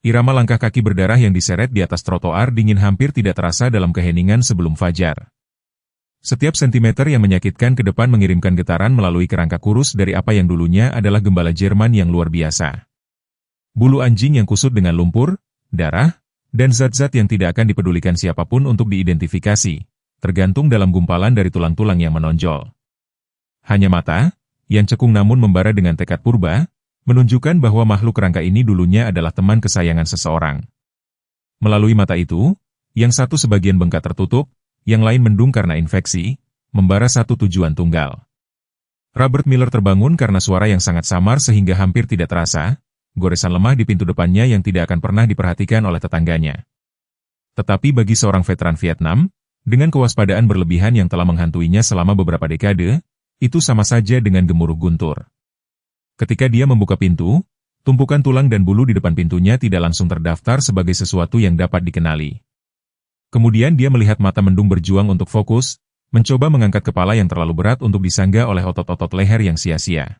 Irama langkah kaki berdarah yang diseret di atas trotoar dingin hampir tidak terasa dalam keheningan sebelum fajar. Setiap sentimeter yang menyakitkan ke depan mengirimkan getaran melalui kerangka kurus dari apa yang dulunya adalah gembala Jerman yang luar biasa. Bulu anjing yang kusut dengan lumpur, darah, dan zat-zat yang tidak akan dipedulikan siapapun untuk diidentifikasi, tergantung dalam gumpalan dari tulang-tulang yang menonjol. Hanya mata, yang cekung namun membara dengan tekad purba, menunjukkan bahwa makhluk kerangka ini dulunya adalah teman kesayangan seseorang. Melalui mata itu, yang satu sebagian bengkak tertutup, yang lain mendung karena infeksi, membara satu tujuan tunggal. Robert Miller terbangun karena suara yang sangat samar sehingga hampir tidak terasa, goresan lemah di pintu depannya yang tidak akan pernah diperhatikan oleh tetangganya. Tetapi bagi seorang veteran Vietnam, dengan kewaspadaan berlebihan yang telah menghantuinya selama beberapa dekade, itu sama saja dengan gemuruh guntur. Ketika dia membuka pintu, tumpukan tulang dan bulu di depan pintunya tidak langsung terdaftar sebagai sesuatu yang dapat dikenali. Kemudian dia melihat mata mendung berjuang untuk fokus, mencoba mengangkat kepala yang terlalu berat untuk disangga oleh otot-otot leher yang sia-sia.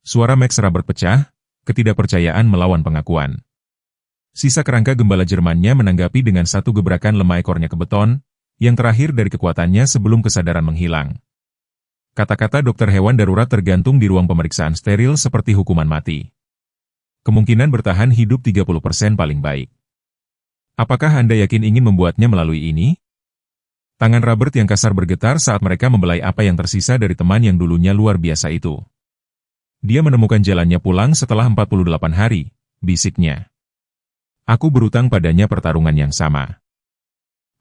Suara Max Robert pecah, ketidakpercayaan melawan pengakuan. Sisa kerangka gembala Jermannya menanggapi dengan satu gebrakan lemah ekornya ke beton, yang terakhir dari kekuatannya sebelum kesadaran menghilang. Kata-kata dokter hewan darurat tergantung di ruang pemeriksaan steril seperti hukuman mati. Kemungkinan bertahan hidup 30% paling baik. Apakah Anda yakin ingin membuatnya melalui ini? Tangan Robert yang kasar bergetar saat mereka membelai apa yang tersisa dari teman yang dulunya luar biasa itu. Dia menemukan jalannya pulang setelah 48 hari, bisiknya. Aku berutang padanya pertarungan yang sama.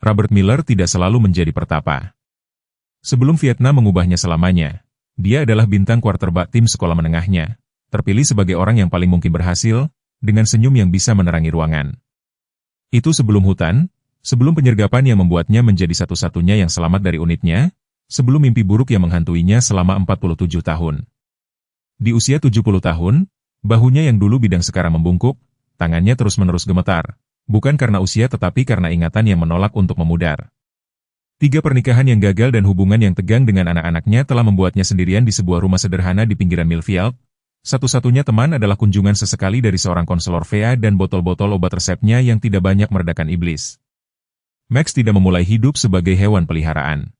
Robert Miller tidak selalu menjadi pertapa. Sebelum Vietnam mengubahnya selamanya, dia adalah bintang quarterback tim sekolah menengahnya, terpilih sebagai orang yang paling mungkin berhasil, dengan senyum yang bisa menerangi ruangan. Itu sebelum hutan, sebelum penyergapan yang membuatnya menjadi satu-satunya yang selamat dari unitnya, sebelum mimpi buruk yang menghantuinya selama 47 tahun. Di usia 70 tahun, bahunya yang dulu bidang sekarang membungkuk, tangannya terus-menerus gemetar, bukan karena usia tetapi karena ingatan yang menolak untuk memudar. 3 pernikahan yang gagal dan hubungan yang tegang dengan anak-anaknya telah membuatnya sendirian di sebuah rumah sederhana di pinggiran Millfield. Satu-satunya teman adalah kunjungan sesekali dari seorang konselor VA dan botol-botol obat resepnya yang tidak banyak meredakan iblis. Max tidak memulai hidup sebagai hewan peliharaan.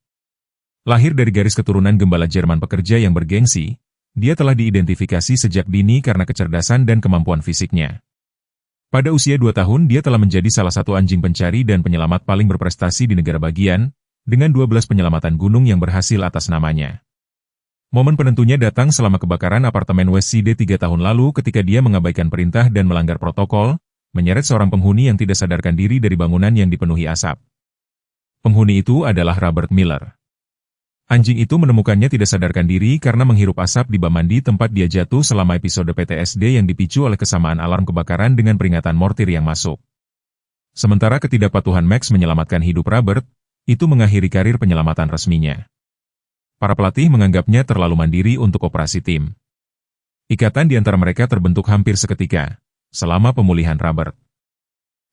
Lahir dari garis keturunan gembala Jerman pekerja yang bergengsi, dia telah diidentifikasi sejak dini karena kecerdasan dan kemampuan fisiknya. Pada usia 2 tahun dia telah menjadi salah satu anjing pencari dan penyelamat paling berprestasi di negara bagian, dengan 12 penyelamatan gunung yang berhasil atas namanya. Momen penentunya datang selama kebakaran apartemen West Side 3 tahun lalu ketika dia mengabaikan perintah dan melanggar protokol, menyeret seorang penghuni yang tidak sadarkan diri dari bangunan yang dipenuhi asap. Penghuni itu adalah Robert Miller. Anjing itu menemukannya tidak sadarkan diri karena menghirup asap di bak mandi tempat dia jatuh selama episode PTSD yang dipicu oleh kesamaan alarm kebakaran dengan peringatan mortir yang masuk. Sementara ketidakpatuhan Max menyelamatkan hidup Robert, itu mengakhiri karir penyelamatan resminya. Para pelatih menganggapnya terlalu mandiri untuk operasi tim. Ikatan di antara mereka terbentuk hampir seketika, selama pemulihan Robert.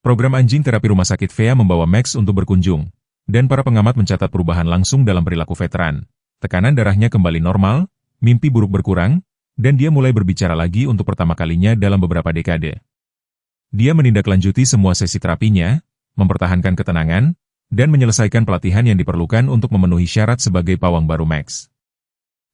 Program anjing terapi rumah sakit VA membawa Max untuk berkunjung, dan para pengamat mencatat perubahan langsung dalam perilaku veteran. Tekanan darahnya kembali normal, mimpi buruk berkurang, dan dia mulai berbicara lagi untuk pertama kalinya dalam beberapa dekade. Dia menindaklanjuti semua sesi terapinya, mempertahankan ketenangan, dan menyelesaikan pelatihan yang diperlukan untuk memenuhi syarat sebagai pawang baru Max.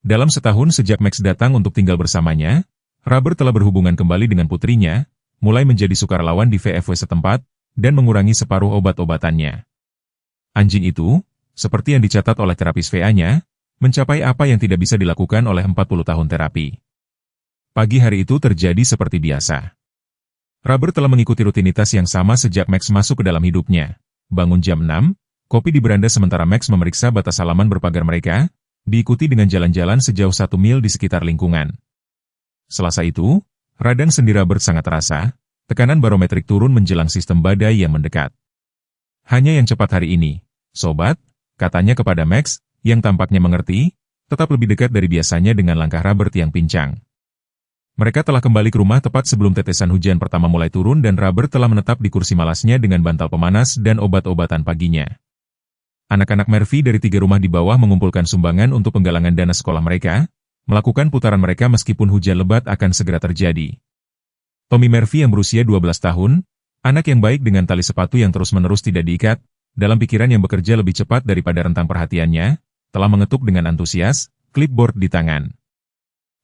Dalam setahun sejak Max datang untuk tinggal bersamanya, Robert telah berhubungan kembali dengan putrinya, mulai menjadi sukarelawan di VFW setempat, dan mengurangi separuh obat-obatannya. Anjing itu, seperti yang dicatat oleh terapis VA-nya, mencapai apa yang tidak bisa dilakukan oleh 40 tahun terapi. Pagi hari itu terjadi seperti biasa. Robert telah mengikuti rutinitas yang sama sejak Max masuk ke dalam hidupnya. Bangun jam 6, kopi di beranda sementara Max memeriksa batas halaman berpagar mereka, diikuti dengan jalan-jalan sejauh 1 mil di sekitar lingkungan. Selasa itu, radang sendi Robert sangat terasa, tekanan barometrik turun menjelang sistem badai yang mendekat. Hanya yang cepat hari ini, sobat, katanya kepada Max, yang tampaknya mengerti, tetap lebih dekat dari biasanya dengan langkah Robert yang pincang. Mereka telah kembali ke rumah tepat sebelum tetesan hujan pertama mulai turun dan Robert telah menetap di kursi malasnya dengan bantal pemanas dan obat-obatan paginya. Anak-anak Murphy dari 3 rumah di bawah mengumpulkan sumbangan untuk penggalangan dana sekolah mereka, melakukan putaran mereka meskipun hujan lebat akan segera terjadi. Tommy Murphy yang berusia 12 tahun, anak yang baik dengan tali sepatu yang terus-menerus tidak diikat, dalam pikiran yang bekerja lebih cepat daripada rentang perhatiannya, telah mengetuk dengan antusias, clipboard di tangan.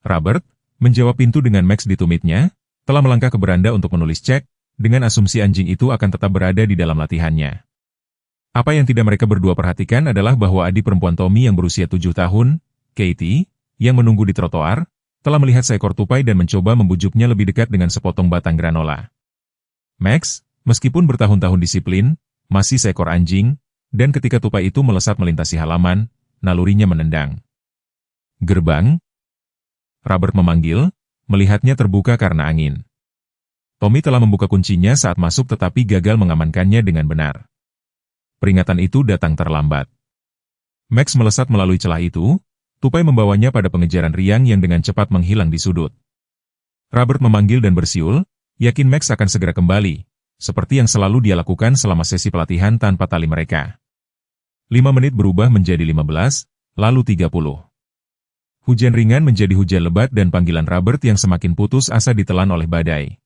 Robert, menjawab pintu dengan Max di tumitnya, telah melangkah ke beranda untuk menulis cek, dengan asumsi anjing itu akan tetap berada di dalam latihannya. Apa yang tidak mereka berdua perhatikan adalah bahwa adik perempuan Tommy yang berusia 7 tahun, Katie, yang menunggu di trotoar, telah melihat seekor tupai dan mencoba membujuknya lebih dekat dengan sepotong batang granola. Max, meskipun bertahun-tahun disiplin, masih seekor anjing, dan ketika tupai itu melesat melintasi halaman, nalurinya menendang. Gerbang? Robert memanggil, melihatnya terbuka karena angin. Tommy telah membuka kuncinya saat masuk tetapi gagal mengamankannya dengan benar. Peringatan itu datang terlambat. Max melesat melalui celah itu, tupai membawanya pada pengejaran riang yang dengan cepat menghilang di sudut. Robert memanggil dan bersiul, yakin Max akan segera kembali, seperti yang selalu dia lakukan selama sesi pelatihan tanpa tali mereka. 5 menit berubah menjadi 15, lalu 30. Hujan ringan menjadi hujan lebat dan panggilan Robert yang semakin putus asa ditelan oleh badai.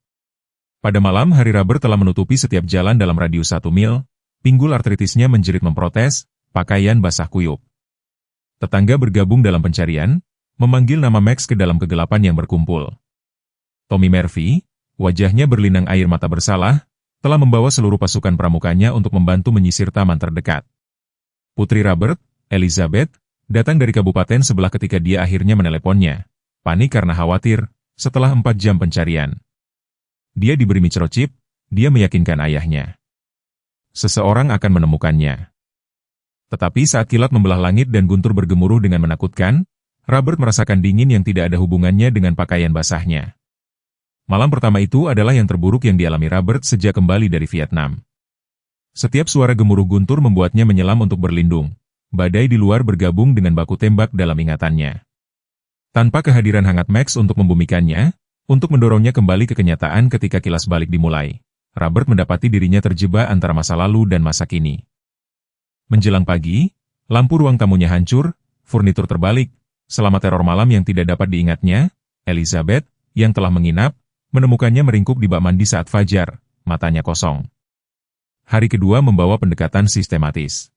Pada malam hari Robert telah menutupi setiap jalan dalam radius 1 mil, pinggul artritisnya menjerit memprotes, pakaian basah kuyup. Tetangga bergabung dalam pencarian, memanggil nama Max ke dalam kegelapan yang berkumpul. Tommy Murphy, wajahnya berlinang air mata bersalah, telah membawa seluruh pasukan pramukanya untuk membantu menyisir taman terdekat. Putri Robert, Elizabeth, datang dari kabupaten sebelah ketika dia akhirnya meneleponnya. Panik karena khawatir, setelah 4 jam pencarian. Dia diberi microchip, dia meyakinkan ayahnya. Seseorang akan menemukannya. Tetapi saat kilat membelah langit dan guntur bergemuruh dengan menakutkan, Robert merasakan dingin yang tidak ada hubungannya dengan pakaian basahnya. Malam pertama itu adalah yang terburuk yang dialami Robert sejak kembali dari Vietnam. Setiap suara gemuruh guntur membuatnya menyelam untuk berlindung. Badai di luar bergabung dengan baku tembak dalam ingatannya. Tanpa kehadiran hangat Max untuk membumikannya, untuk mendorongnya kembali ke kenyataan ketika kilas balik dimulai, Robert mendapati dirinya terjebak antara masa lalu dan masa kini. Menjelang pagi, lampu ruang tamunya hancur, furnitur terbalik, selama teror malam yang tidak dapat diingatnya, Elizabeth, yang telah menginap, menemukannya meringkuk di bak mandi saat fajar, matanya kosong. Hari kedua membawa pendekatan sistematis.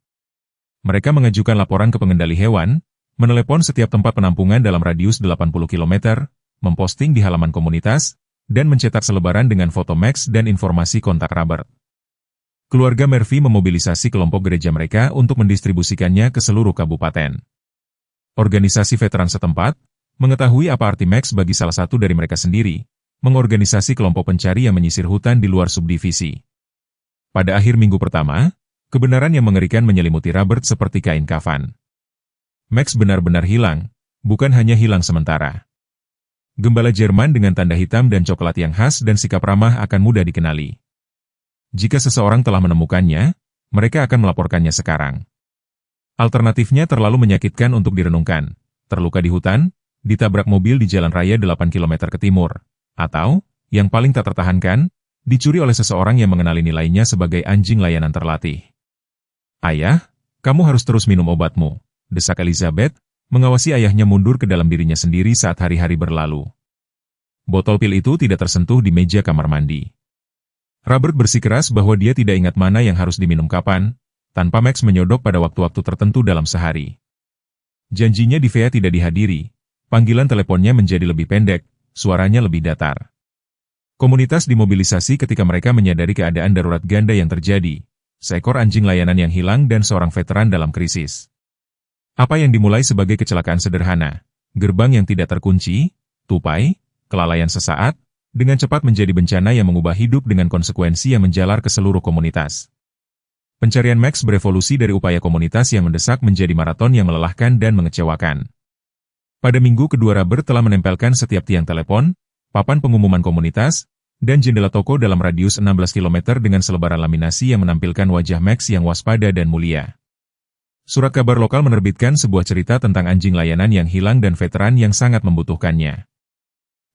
Mereka mengajukan laporan ke pengendali hewan, menelepon setiap tempat penampungan dalam radius 80 km, memposting di halaman komunitas, dan mencetak selebaran dengan foto Max dan informasi kontak Robert. Keluarga Murphy memobilisasi kelompok gereja mereka untuk mendistribusikannya ke seluruh kabupaten. Organisasi veteran setempat, mengetahui apa arti Max bagi salah satu dari mereka sendiri, mengorganisasi kelompok pencari yang menyisir hutan di luar subdivisi. Pada akhir minggu pertama, kebenaran yang mengerikan menyelimuti Robert seperti kain kafan. Max benar-benar hilang, bukan hanya hilang sementara. Gembala Jerman dengan tanda hitam dan coklat yang khas dan sikap ramah akan mudah dikenali. Jika seseorang telah menemukannya, mereka akan melaporkannya sekarang. Alternatifnya terlalu menyakitkan untuk direnungkan. Terluka di hutan, ditabrak mobil di jalan raya 8 km ke timur. Atau, yang paling tak tertahankan, dicuri oleh seseorang yang mengenali nilainya sebagai anjing layanan terlatih. Ayah, kamu harus terus minum obatmu, desak Elizabeth, mengawasi ayahnya mundur ke dalam dirinya sendiri saat hari-hari berlalu. Botol pil itu tidak tersentuh di meja kamar mandi. Robert bersikeras bahwa dia tidak ingat mana yang harus diminum kapan, tanpa Max menyodok pada waktu-waktu tertentu dalam sehari. Janjinya di VA tidak dihadiri, panggilan teleponnya menjadi lebih pendek, suaranya lebih datar. Komunitas dimobilisasi ketika mereka menyadari keadaan darurat ganda yang terjadi, seekor anjing layanan yang hilang dan seorang veteran dalam krisis. Apa yang dimulai sebagai kecelakaan sederhana, gerbang yang tidak terkunci, tupai, kelalaian sesaat, dengan cepat menjadi bencana yang mengubah hidup dengan konsekuensi yang menjalar ke seluruh komunitas. Pencarian Max berevolusi dari upaya komunitas yang mendesak menjadi maraton yang melelahkan dan mengecewakan. Pada minggu kedua Robert telah menempelkan setiap tiang telepon, papan pengumuman komunitas, dan jendela toko dalam radius 16 km dengan selebaran laminasi yang menampilkan wajah Max yang waspada dan mulia. Surat kabar lokal menerbitkan sebuah cerita tentang anjing layanan yang hilang dan veteran yang sangat membutuhkannya.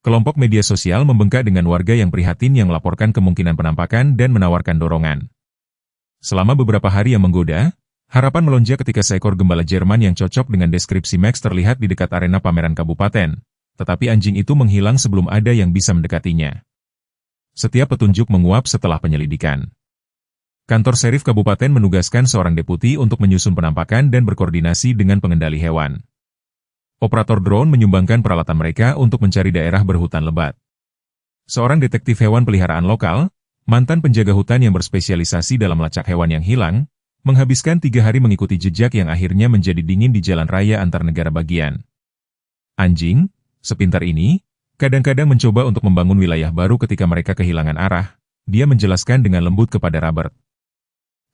Kelompok media sosial membengkak dengan warga yang prihatin yang melaporkan kemungkinan penampakan dan menawarkan dorongan. Selama beberapa hari yang menggoda, harapan melonjak ketika seekor gembala Jerman yang cocok dengan deskripsi Max terlihat di dekat arena pameran kabupaten, tetapi anjing itu menghilang sebelum ada yang bisa mendekatinya. Setiap petunjuk menguap setelah penyelidikan. Kantor Serif Kabupaten menugaskan seorang deputi untuk menyusun penampakan dan berkoordinasi dengan pengendali hewan. Operator drone menyumbangkan peralatan mereka untuk mencari daerah berhutan lebat. Seorang detektif hewan peliharaan lokal, mantan penjaga hutan yang berspesialisasi dalam melacak hewan yang hilang, menghabiskan 3 hari mengikuti jejak yang akhirnya menjadi dingin di jalan raya antar negara bagian. Anjing, sepintar ini, kadang-kadang mencoba untuk membangun wilayah baru ketika mereka kehilangan arah, dia menjelaskan dengan lembut kepada Robert.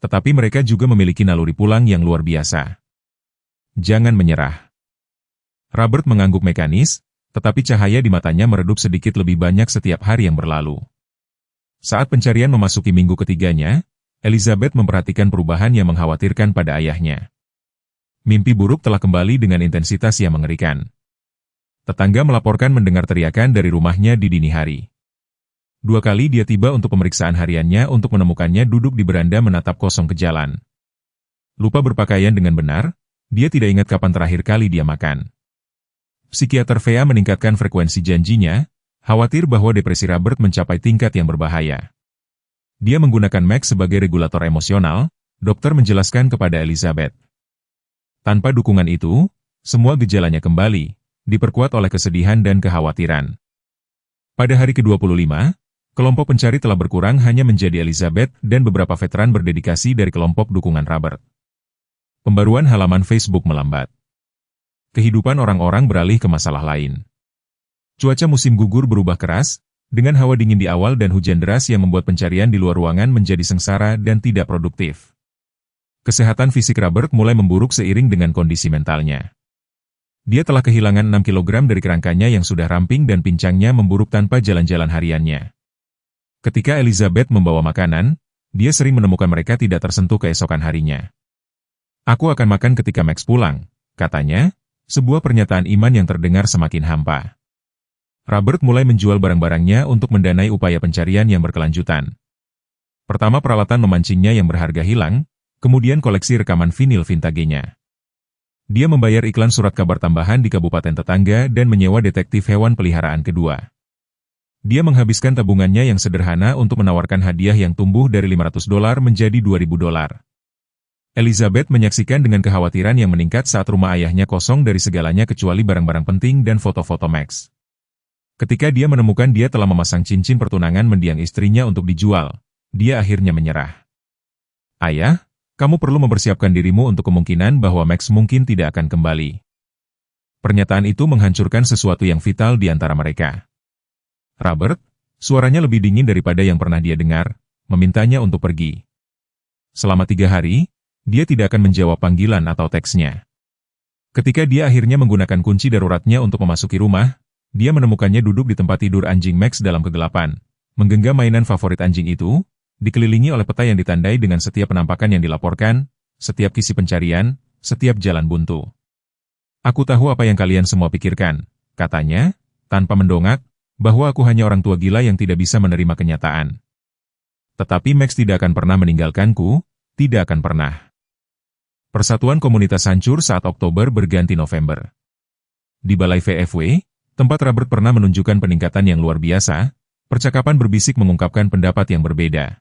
Tetapi mereka juga memiliki naluri pulang yang luar biasa. Jangan menyerah. Robert mengangguk mekanis, tetapi cahaya di matanya meredup sedikit lebih banyak setiap hari yang berlalu. Saat pencarian memasuki minggu ketiganya, Elizabeth memperhatikan perubahan yang mengkhawatirkan pada ayahnya. Mimpi buruk telah kembali dengan intensitas yang mengerikan. Tetangga melaporkan mendengar teriakan dari rumahnya di dini hari. 2 kali dia tiba untuk pemeriksaan hariannya untuk menemukannya duduk di beranda menatap kosong ke jalan. Lupa berpakaian dengan benar, dia tidak ingat kapan terakhir kali dia makan. Psikiater Vea meningkatkan frekuensi janjinya, khawatir bahwa depresi Robert mencapai tingkat yang berbahaya. Dia menggunakan Max sebagai regulator emosional, dokter menjelaskan kepada Elizabeth. Tanpa dukungan itu, semua gejalanya kembali, diperkuat oleh kesedihan dan kekhawatiran. Pada hari ke-25, kelompok pencari telah berkurang hanya menjadi Elizabeth dan beberapa veteran berdedikasi dari kelompok dukungan Robert. Pembaruan halaman Facebook melambat. Kehidupan orang-orang beralih ke masalah lain. Cuaca musim gugur berubah keras, dengan hawa dingin di awal dan hujan deras yang membuat pencarian di luar ruangan menjadi sengsara dan tidak produktif. Kesehatan fisik Robert mulai memburuk seiring dengan kondisi mentalnya. Dia telah kehilangan 6 kg dari kerangkanya yang sudah ramping dan pincangnya memburuk tanpa jalan-jalan hariannya. Ketika Elizabeth membawa makanan, dia sering menemukan mereka tidak tersentuh keesokan harinya. "Aku akan makan ketika Max pulang," katanya, sebuah pernyataan iman yang terdengar semakin hampa. Robert mulai menjual barang-barangnya untuk mendanai upaya pencarian yang berkelanjutan. Pertama peralatan memancingnya yang berharga hilang, kemudian koleksi rekaman vinil vintage-nya. Dia membayar iklan surat kabar tambahan di kabupaten tetangga dan menyewa detektif hewan peliharaan kedua. Dia menghabiskan tabungannya yang sederhana untuk menawarkan hadiah yang tumbuh dari $500 menjadi $2.000. Elizabeth menyaksikan dengan kekhawatiran yang meningkat saat rumah ayahnya kosong dari segalanya kecuali barang-barang penting dan foto-foto Max. Ketika dia menemukan dia telah memasang cincin pertunangan mendiang istrinya untuk dijual, dia akhirnya menyerah. "Ayah, kamu perlu mempersiapkan dirimu untuk kemungkinan bahwa Max mungkin tidak akan kembali." Pernyataan itu menghancurkan sesuatu yang vital di antara mereka. Robert, suaranya lebih dingin daripada yang pernah dia dengar, memintanya untuk pergi. Selama 3 hari, dia tidak akan menjawab panggilan atau teksnya. Ketika dia akhirnya menggunakan kunci daruratnya untuk memasuki rumah, dia menemukannya duduk di tempat tidur anjing Max dalam kegelapan, menggenggam mainan favorit anjing itu, dikelilingi oleh peta yang ditandai dengan setiap penampakan yang dilaporkan, setiap kisi pencarian, setiap jalan buntu. "Aku tahu apa yang kalian semua pikirkan," katanya, tanpa mendongak, bahwa aku hanya orang tua gila yang tidak bisa menerima kenyataan. Tetapi Max tidak akan pernah meninggalkanku, tidak akan pernah. Persatuan komunitas hancur saat Oktober berganti November. Di Balai VFW, tempat Robert pernah menunjukkan peningkatan yang luar biasa, percakapan berbisik mengungkapkan pendapat yang berbeda.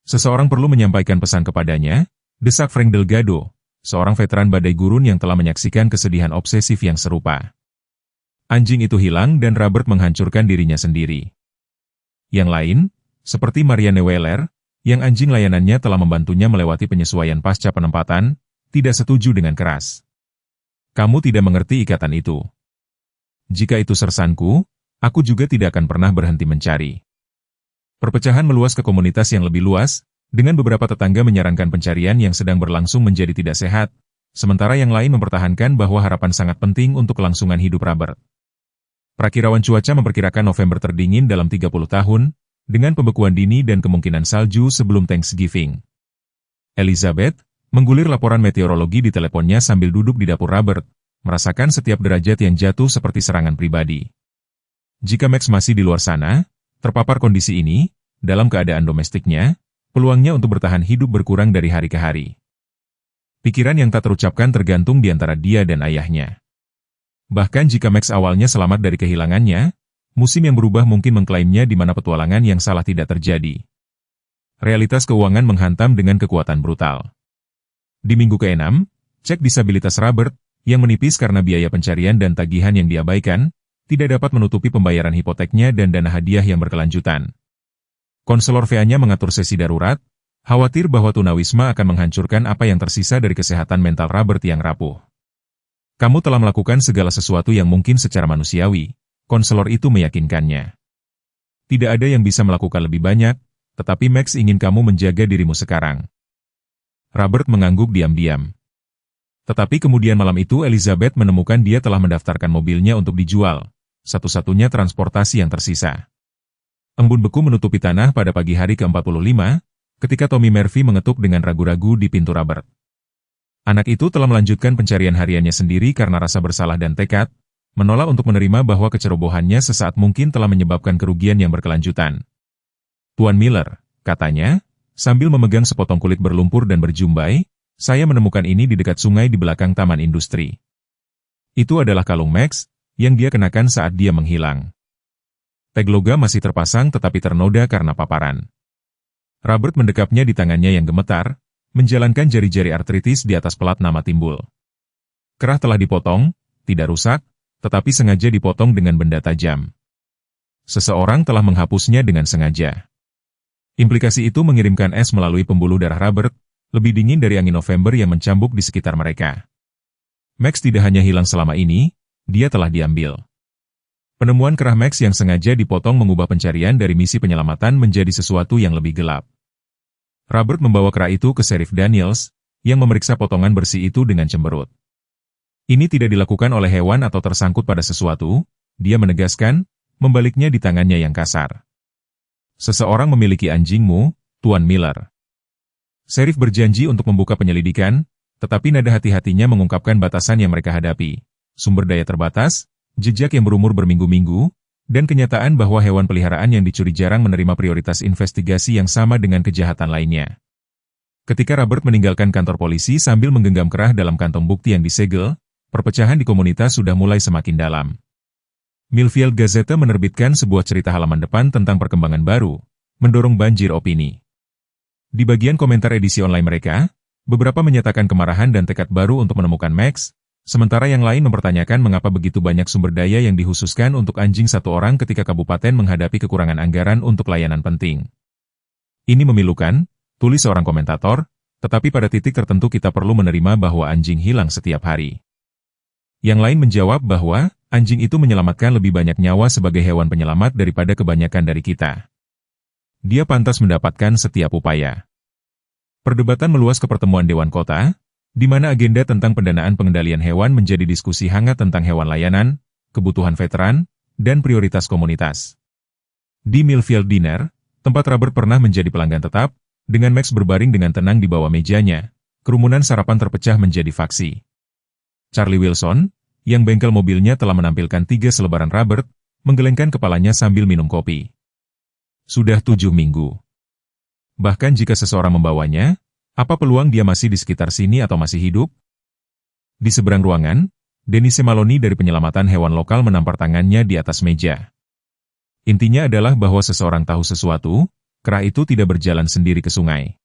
"Seseorang perlu menyampaikan pesan kepadanya," desak Frank Delgado, seorang veteran badai gurun yang telah menyaksikan kesedihan obsesif yang serupa. Anjing itu hilang dan Robert menghancurkan dirinya sendiri. Yang lain, seperti Marianne Weller, yang anjing layanannya telah membantunya melewati penyesuaian pasca penempatan, tidak setuju dengan keras. "Kamu tidak mengerti ikatan itu. Jika itu sersanku, aku juga tidak akan pernah berhenti mencari." Perpecahan meluas ke komunitas yang lebih luas, dengan beberapa tetangga menyarankan pencarian yang sedang berlangsung menjadi tidak sehat, sementara yang lain mempertahankan bahwa harapan sangat penting untuk kelangsungan hidup Robert. Prakirawan cuaca memperkirakan November terdingin dalam 30 tahun, dengan pembekuan dini dan kemungkinan salju sebelum Thanksgiving. Elizabeth menggulir laporan meteorologi di teleponnya sambil duduk di dapur Robert, merasakan setiap derajat yang jatuh seperti serangan pribadi. Jika Max masih di luar sana, terpapar kondisi ini, dalam keadaan domestiknya, peluangnya untuk bertahan hidup berkurang dari hari ke hari. Pikiran yang tak terucapkan tergantung di antara dia dan ayahnya. Bahkan jika Max awalnya selamat dari kehilangannya, Musim yang berubah mungkin mengklaimnya di mana petualangan yang salah tidak terjadi. Realitas keuangan menghantam dengan kekuatan brutal. Di minggu ke-6, cek disabilitas Robert, yang menipis karena biaya pencarian dan tagihan yang diabaikan, tidak dapat menutupi pembayaran hipoteknya dan dana hadiah yang berkelanjutan. Konselor VA-nya mengatur sesi darurat, khawatir bahwa tunawisma akan menghancurkan apa yang tersisa dari kesehatan mental Robert yang rapuh. Kamu telah melakukan segala sesuatu yang mungkin secara manusiawi, konselor itu meyakinkannya. Tidak ada yang bisa melakukan lebih banyak, tetapi Max ingin kamu menjaga dirimu sekarang. Robert mengangguk diam-diam. Tetapi kemudian malam itu Elizabeth menemukan dia telah mendaftarkan mobilnya untuk dijual, satu-satunya transportasi yang tersisa. Embun beku menutupi tanah pada pagi hari ke-45, ketika Tommy Murphy mengetuk dengan ragu-ragu di pintu Robert. Anak itu telah melanjutkan pencarian hariannya sendiri karena rasa bersalah dan tekad, menolak untuk menerima bahwa kecerobohannya sesaat mungkin telah menyebabkan kerugian yang berkelanjutan. Tuan Miller, katanya, sambil memegang sepotong kulit berlumpur dan berjumbai, saya menemukan ini di dekat sungai di belakang taman industri. Itu adalah kalung Max, yang dia kenakan saat dia menghilang. Tag logam masih terpasang tetapi ternoda karena paparan. Robert mendekapnya di tangannya yang gemetar, menjalankan jari-jari artritis di atas pelat nama timbul. Kerah telah dipotong, tidak rusak, tetapi sengaja dipotong dengan benda tajam. Seseorang telah menghapusnya dengan sengaja. Implikasi itu mengirimkan es melalui pembuluh darah Robert, lebih dingin dari angin November yang mencambuk di sekitar mereka. Max tidak hanya hilang selama ini, dia telah diambil. Penemuan kerah Max yang sengaja dipotong mengubah pencarian dari misi penyelamatan menjadi sesuatu yang lebih gelap. Robert membawa kerah itu ke Sheriff Daniels, yang memeriksa potongan bersih itu dengan cemberut. Ini tidak dilakukan oleh hewan atau tersangkut pada sesuatu, dia menegaskan, membaliknya di tangannya yang kasar. Seseorang memiliki anjingmu, Tuan Miller. Sheriff berjanji untuk membuka penyelidikan, tetapi nada hati-hatinya mengungkapkan batasan yang mereka hadapi. Sumber daya terbatas, jejak yang berumur berminggu-minggu, dan kenyataan bahwa hewan peliharaan yang dicuri jarang menerima prioritas investigasi yang sama dengan kejahatan lainnya. Ketika Robert meninggalkan kantor polisi sambil menggenggam kerah dalam kantong bukti yang disegel, perpecahan di komunitas sudah mulai semakin dalam. Millfield Gazette menerbitkan sebuah cerita halaman depan tentang perkembangan baru, mendorong banjir opini. Di bagian komentar edisi online mereka, beberapa menyatakan kemarahan dan tekad baru untuk menemukan Max, sementara yang lain mempertanyakan mengapa begitu banyak sumber daya yang dikhususkan untuk anjing satu orang ketika kabupaten menghadapi kekurangan anggaran untuk layanan penting. Ini memilukan, tulis seorang komentator, tetapi pada titik tertentu kita perlu menerima bahwa anjing hilang setiap hari. Yang lain menjawab bahwa, anjing itu menyelamatkan lebih banyak nyawa sebagai hewan penyelamat daripada kebanyakan dari kita. Dia pantas mendapatkan setiap upaya. Perdebatan meluas ke pertemuan Dewan Kota, di mana agenda tentang pendanaan pengendalian hewan menjadi diskusi hangat tentang hewan layanan, kebutuhan veteran, dan prioritas komunitas. Di Millfield Dinner, tempat Robert pernah menjadi pelanggan tetap, dengan Max berbaring dengan tenang di bawah mejanya, kerumunan sarapan terpecah menjadi faksi. Charlie Wilson, yang bengkel mobilnya telah menampilkan 3 selebaran Robert, menggelengkan kepalanya sambil minum kopi. Sudah 7 minggu. Bahkan jika seseorang membawanya, apa peluang dia masih di sekitar sini atau masih hidup? Di seberang ruangan, Denise Maloney dari penyelamatan hewan lokal menampar tangannya di atas meja. Intinya adalah bahwa seseorang tahu sesuatu, kerah itu tidak berjalan sendiri ke sungai.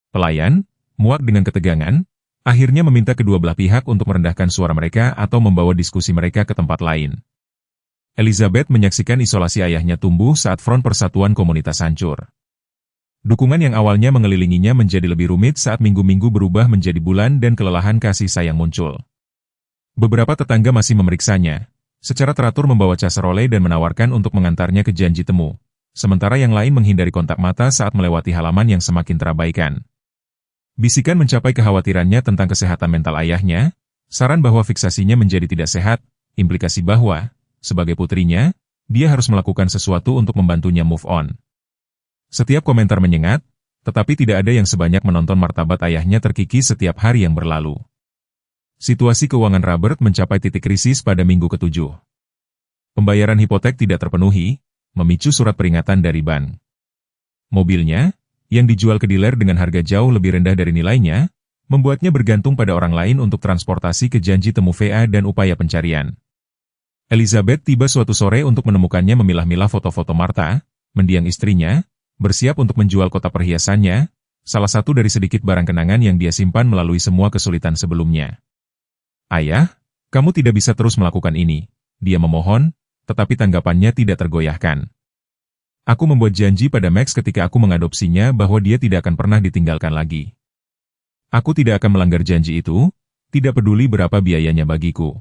Pelayan, muak dengan ketegangan, akhirnya meminta kedua belah pihak untuk merendahkan suara mereka atau membawa diskusi mereka ke tempat lain. Elizabeth menyaksikan isolasi ayahnya tumbuh saat front persatuan komunitas hancur. Dukungan yang awalnya mengelilinginya menjadi lebih rumit saat minggu-minggu berubah menjadi bulan dan kelelahan kasih sayang muncul. Beberapa tetangga masih memeriksanya, secara teratur membawa casserole dan menawarkan untuk mengantarnya ke janji temu, sementara yang lain menghindari kontak mata saat melewati halaman yang semakin terabaikan. Bisikan mencapai kekhawatirannya tentang kesehatan mental ayahnya, saran bahwa fiksasinya menjadi tidak sehat, implikasi bahwa, sebagai putrinya, dia harus melakukan sesuatu untuk membantunya move on. Setiap komentar menyengat, tetapi tidak ada yang sebanyak menonton martabat ayahnya terkikis setiap hari yang berlalu. Situasi keuangan Robert mencapai titik krisis pada minggu ke-7. Pembayaran hipotek tidak terpenuhi, memicu surat peringatan dari bank. Mobilnya, yang dijual ke dealer dengan harga jauh lebih rendah dari nilainya, membuatnya bergantung pada orang lain untuk transportasi ke janji temu VA dan upaya pencarian. Elizabeth tiba suatu sore untuk menemukannya memilah-milah foto-foto Martha, mendiang istrinya, bersiap untuk menjual kotak perhiasannya, salah satu dari sedikit barang kenangan yang dia simpan melalui semua kesulitan sebelumnya. "Ayah, kamu tidak bisa terus melakukan ini," dia memohon, tetapi tanggapannya tidak tergoyahkan. "Aku membuat janji pada Max ketika aku mengadopsinya bahwa dia tidak akan pernah ditinggalkan lagi. Aku tidak akan melanggar janji itu, tidak peduli berapa biayanya bagiku."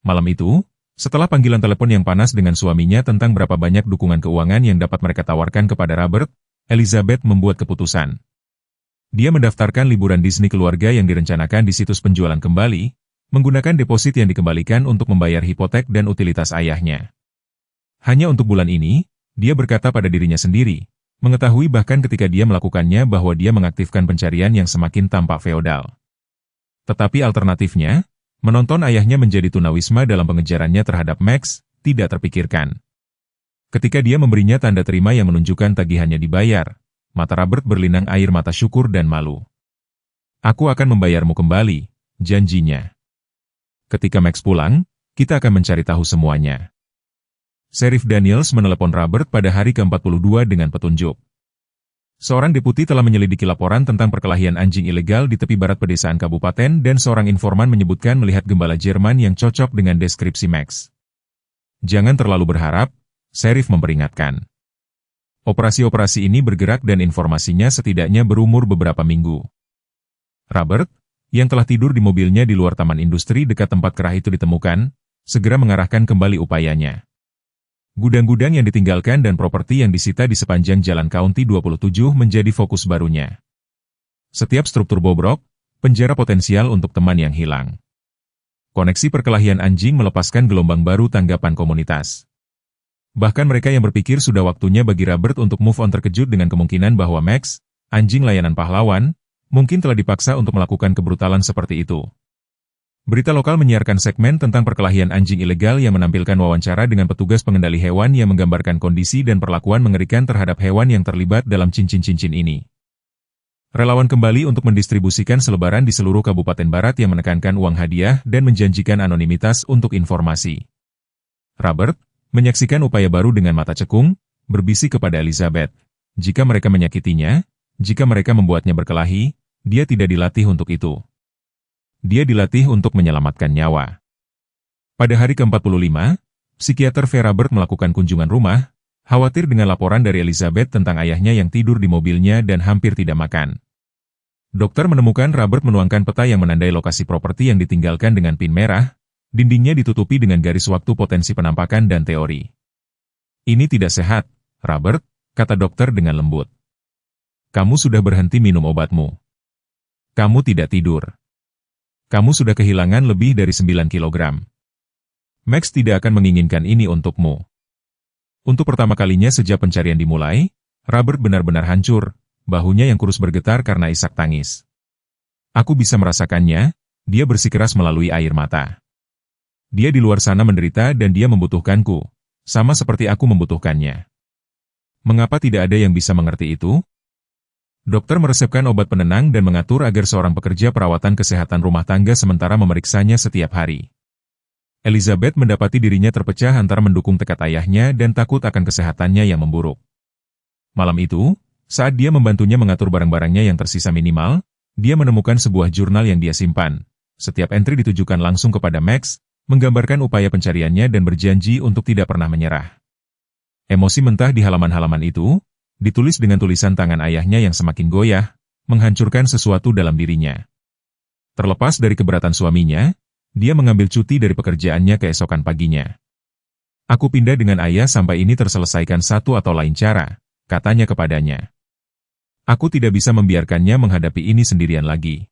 Malam itu, setelah panggilan telepon yang panas dengan suaminya tentang berapa banyak dukungan keuangan yang dapat mereka tawarkan kepada Robert, Elizabeth membuat keputusan. Dia mendaftarkan liburan Disney keluarga yang direncanakan di situs penjualan kembali, menggunakan deposit yang dikembalikan untuk membayar hipotek dan utilitas ayahnya. Hanya untuk bulan ini, dia berkata pada dirinya sendiri, mengetahui bahkan ketika dia melakukannya bahwa dia mengaktifkan pencarian yang semakin tampak feodal. Tetapi alternatifnya, menonton ayahnya menjadi tunawisma dalam pengejarannya terhadap Max, tidak terpikirkan. Ketika dia memberinya tanda terima yang menunjukkan tagihannya dibayar, mata Robert berlinang air mata syukur dan malu. "Aku akan membayarmu kembali," janjinya. "Ketika Max pulang, kita akan mencari tahu semuanya." Sheriff Daniels menelepon Robert pada hari ke-42 dengan petunjuk. Seorang deputi telah menyelidiki laporan tentang perkelahian anjing ilegal di tepi barat pedesaan kabupaten dan seorang informan menyebutkan melihat gembala Jerman yang cocok dengan deskripsi Max. "Jangan terlalu berharap," Sheriff memperingatkan. "Operasi-operasi ini bergerak dan informasinya setidaknya berumur beberapa minggu." Robert, yang telah tidur di mobilnya di luar taman industri dekat tempat kerah itu ditemukan, segera mengarahkan kembali upayanya. Gudang-gudang yang ditinggalkan dan properti yang disita di sepanjang Jalan County 27 menjadi fokus barunya. Setiap struktur bobrok, penjara potensial untuk teman yang hilang. Koneksi perkelahian anjing melepaskan gelombang baru tanggapan komunitas. Bahkan mereka yang berpikir sudah waktunya bagi Robert untuk move on terkejut dengan kemungkinan bahwa Max, anjing layanan pahlawan, mungkin telah dipaksa untuk melakukan kebrutalan seperti itu. Berita lokal menyiarkan segmen tentang perkelahian anjing ilegal yang menampilkan wawancara dengan petugas pengendali hewan yang menggambarkan kondisi dan perlakuan mengerikan terhadap hewan yang terlibat dalam cincin-cincin ini. Relawan kembali untuk mendistribusikan selebaran di seluruh Kabupaten Barat yang menekankan uang hadiah dan menjanjikan anonimitas untuk informasi. Robert menyaksikan upaya baru dengan mata cekung, berbisik kepada Elizabeth. Jika mereka menyakitinya, jika mereka membuatnya berkelahi, dia tidak dilatih untuk itu. Dia dilatih untuk menyelamatkan nyawa. Pada hari ke-45, psikiater V. Robert melakukan kunjungan rumah, khawatir dengan laporan dari Elizabeth tentang ayahnya yang tidur di mobilnya dan hampir tidak makan. Dokter menemukan Robert menuangkan peta yang menandai lokasi properti yang ditinggalkan dengan pin merah, dindingnya ditutupi dengan garis waktu potensi penampakan dan teori. "Ini tidak sehat, Robert," kata dokter dengan lembut. "Kamu sudah berhenti minum obatmu. Kamu tidak tidur. Kamu sudah kehilangan lebih dari 9 kilogram. Max tidak akan menginginkan ini untukmu." Untuk pertama kalinya sejak pencarian dimulai, Robert benar-benar hancur, bahunya yang kurus bergetar karena isak tangis. "Aku bisa merasakannya," dia bersikeras melalui air mata. "Dia di luar sana menderita dan dia membutuhkanku, sama seperti aku membutuhkannya. Mengapa tidak ada yang bisa mengerti itu?" Dokter meresepkan obat penenang dan mengatur agar seorang pekerja perawatan kesehatan rumah tangga sementara memeriksanya setiap hari. Elizabeth mendapati dirinya terpecah antara mendukung tekad ayahnya dan takut akan kesehatannya yang memburuk. Malam itu, saat dia membantunya mengatur barang-barangnya yang tersisa minimal, dia menemukan sebuah jurnal yang dia simpan. Setiap entry ditujukan langsung kepada Max, menggambarkan upaya pencariannya dan berjanji untuk tidak pernah menyerah. Emosi mentah di halaman-halaman itu, ditulis dengan tulisan tangan ayahnya yang semakin goyah, menghancurkan sesuatu dalam dirinya. Terlepas dari keberatan suaminya, dia mengambil cuti dari pekerjaannya keesokan paginya. "Aku pindah dengan ayah sampai ini terselesaikan satu atau lain cara," katanya kepadanya. "Aku tidak bisa membiarkannya menghadapi ini sendirian lagi."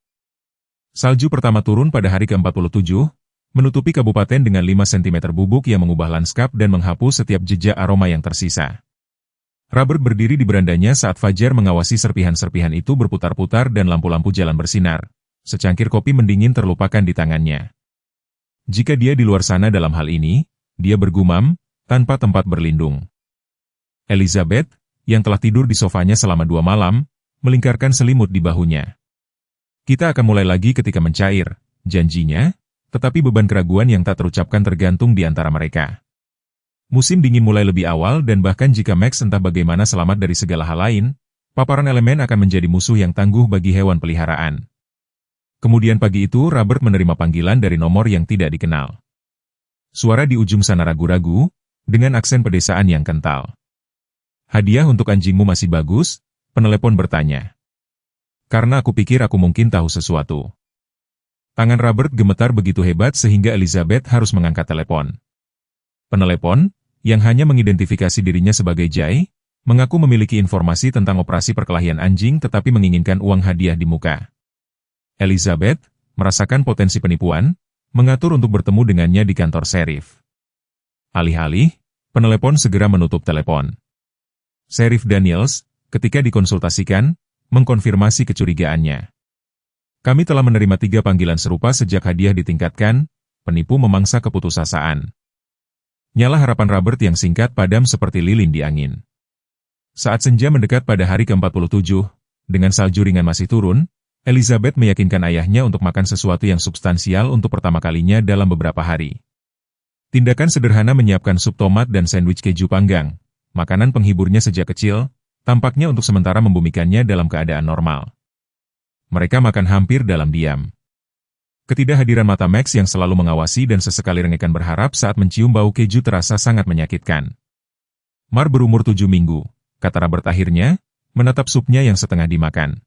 Salju pertama turun pada hari ke-47, menutupi kabupaten dengan 5 cm bubuk yang mengubah lanskap dan menghapus setiap jejak aroma yang tersisa. Robert berdiri di berandanya saat Fajar mengawasi serpihan-serpihan itu berputar-putar dan lampu-lampu jalan bersinar. Secangkir kopi mendingin terlupakan di tangannya. Jika dia di luar sana dalam hal ini, dia bergumam, tanpa tempat berlindung. Elizabeth, yang telah tidur di sofanya selama 2 malam, melingkarkan selimut di bahunya. "Kita akan mulai lagi ketika mencair," janjinya, tetapi beban keraguan yang tak terucapkan tergantung di antara mereka. Musim dingin mulai lebih awal dan bahkan jika Max entah bagaimana selamat dari segala hal lain, paparan elemen akan menjadi musuh yang tangguh bagi hewan peliharaan. Kemudian pagi itu Robert menerima panggilan dari nomor yang tidak dikenal. Suara di ujung sana ragu-ragu, dengan aksen pedesaan yang kental. "Hadiah untuk anjingmu masih bagus?" Penelepon bertanya. "Karena aku pikir aku mungkin tahu sesuatu." Tangan Robert gemetar begitu hebat sehingga Elizabeth harus mengangkat telepon. Penelepon, yang hanya mengidentifikasi dirinya sebagai Jay, mengaku memiliki informasi tentang operasi perkelahian anjing tetapi menginginkan uang hadiah di muka. Elizabeth, merasakan potensi penipuan, mengatur untuk bertemu dengannya di kantor serif. Alih-alih, penelepon segera menutup telepon. Serif Daniels, ketika dikonsultasikan, mengkonfirmasi kecurigaannya. "Kami telah menerima 3 panggilan serupa sejak hadiah ditingkatkan," penipu memangsa keputusasaan. Nyala harapan Robert yang singkat padam seperti lilin di angin. Saat senja mendekat pada hari ke-47, dengan salju ringan masih turun, Elizabeth meyakinkan ayahnya untuk makan sesuatu yang substansial untuk pertama kalinya dalam beberapa hari. Tindakan sederhana menyiapkan sup tomat dan sandwich keju panggang, makanan penghiburnya sejak kecil, tampaknya untuk sementara membumikannya dalam keadaan normal. Mereka makan hampir dalam diam. Ketidakhadiran mata Max yang selalu mengawasi dan sesekali rengekan berharap saat mencium bau keju terasa sangat menyakitkan. "Mar berumur 7 minggu, kata Robert akhirnya, menatap supnya yang setengah dimakan.